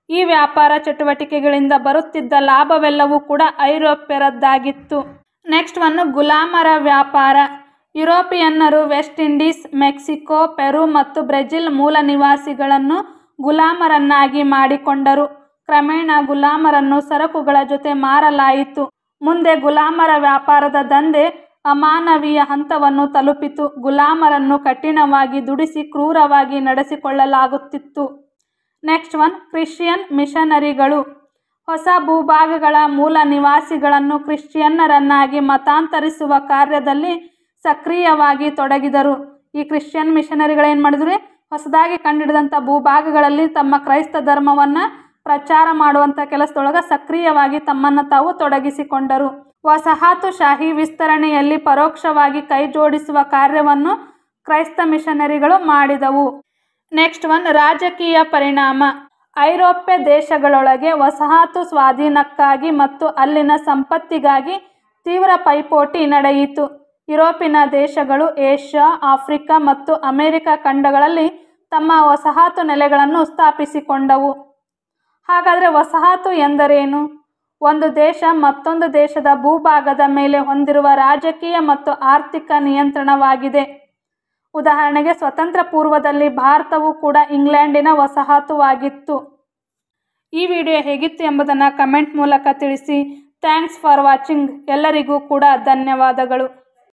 ಈ ವ್ಯಾಪಾರ ಚಟುವಟಿಕೆಗಳಿಂದ ಬರುತ್ತಿದ್ದ ಲಾಭವೆಲ್ಲವೂ ಕೂಡ ಐರೋಪ್ಯರದ್ದಾಗಿತ್ತು. ನೆಕ್ಸ್ಟ್ ಒನ್, ಗುಲಾಮರ ವ್ಯಾಪಾರ. ಯುರೋಪಿಯನ್ನರು ವೆಸ್ಟ್ ಇಂಡೀಸ್, ಮೆಕ್ಸಿಕೋ, ಪೆರು ಮತ್ತು ಬ್ರೆಜಿಲ್ ಮೂಲ ನಿವಾಸಿಗಳನ್ನು ಗುಲಾಮರನ್ನಾಗಿ ಮಾಡಿಕೊಂಡರು. ಕ್ರಮೇಣ ಗುಲಾಮರನ್ನು ಸರಕುಗಳ ಜೊತೆ ಮಾರಲಾಯಿತು. ಮುಂದೆ ಗುಲಾಮರ ವ್ಯಾಪಾರದ ದಂಧೆ ಅಮಾನವೀಯ ಹಂತವನ್ನು ತಲುಪಿತು. ಗುಲಾಮರನ್ನು ಕಠಿಣವಾಗಿ ದುಡಿಸಿ ಕ್ರೂರವಾಗಿ ನಡೆಸಿಕೊಳ್ಳಲಾಗುತ್ತಿತ್ತು. ನೆಕ್ಸ್ಟ್ ಒನ್, ಕ್ರಿಶ್ಚಿಯನ್ ಮಿಷನರಿಗಳು. ಹೊಸ ಭೂಭಾಗಗಳ ಮೂಲ ನಿವಾಸಿಗಳನ್ನು ಕ್ರಿಶ್ಚಿಯನ್ನರನ್ನಾಗಿ ಮತಾಂತರಿಸುವ ಕಾರ್ಯದಲ್ಲಿ ಸಕ್ರಿಯವಾಗಿ ತೊಡಗಿದರು. ಈ ಕ್ರಿಶ್ಚಿಯನ್ ಮಿಷನರಿಗಳೇನು ಮಾಡಿದ್ರು? ಹೊಸದಾಗಿ ಕಂಡುಹಿಡಿದಂಥ ಭೂಭಾಗಗಳಲ್ಲಿ ತಮ್ಮ ಕ್ರೈಸ್ತ ಧರ್ಮವನ್ನು ಪ್ರಚಾರ ಮಾಡುವಂಥ ಕೆಲಸದೊಳಗೆ ಸಕ್ರಿಯವಾಗಿ ತಮ್ಮನ್ನು ತಾವು ತೊಡಗಿಸಿಕೊಂಡರು. ವಸಾಹತುಶಾಹಿ ವಿಸ್ತರಣೆಯಲ್ಲಿ ಪರೋಕ್ಷವಾಗಿ ಕೈಜೋಡಿಸುವ ಕಾರ್ಯವನ್ನು ಕ್ರೈಸ್ತ ಮಿಷನರಿಗಳು ಮಾಡಿದವು. ನೆಕ್ಸ್ಟ್ ಒನ್, ರಾಜಕೀಯ ಪರಿಣಾಮ. ಐರೋಪ್ಯ ದೇಶಗಳೊಳಗೆ ವಸಾಹತು ಸ್ವಾಧೀನಕ್ಕಾಗಿ ಮತ್ತು ಅಲ್ಲಿನ ಸಂಪತ್ತಿಗಾಗಿ ತೀವ್ರ ಪೈಪೋಟಿ ನಡೆಯಿತು. ಯುರೋಪಿನ ದೇಶಗಳು ಏಷ್ಯಾ, ಆಫ್ರಿಕಾ ಮತ್ತು ಅಮೆರಿಕ ಖಂಡಗಳಲ್ಲಿ ತಮ್ಮ ವಸಾಹತು ನೆಲೆಗಳನ್ನು ಸ್ಥಾಪಿಸಿಕೊಂಡವು. ಹಾಗಾದರೆ ವಸಾಹತು ಎಂದರೇನು? ಒಂದು ದೇಶ ಮತ್ತೊಂದು ದೇಶದ ಭೂಭಾಗದ ಮೇಲೆ ಹೊಂದಿರುವ ರಾಜಕೀಯ ಮತ್ತು ಆರ್ಥಿಕ ನಿಯಂತ್ರಣವಾಗಿದೆ. ಉದಾಹರಣೆಗೆ ಸ್ವತಂತ್ರ ಪೂರ್ವದಲ್ಲಿ ಭಾರತವು ಕೂಡ ಇಂಗ್ಲೆಂಡಿನ ವಸಾಹತುವಾಗಿತ್ತು. ಈ ವಿಡಿಯೋ ಹೇಗಿತ್ತು ಎಂಬುದನ್ನು ಕಮೆಂಟ್ ಮೂಲಕ ತಿಳಿಸಿ. Thanks for watching. ಎಲ್ಲರಿಗೂ ಕೂಡ ಧನ್ಯವಾದಗಳು.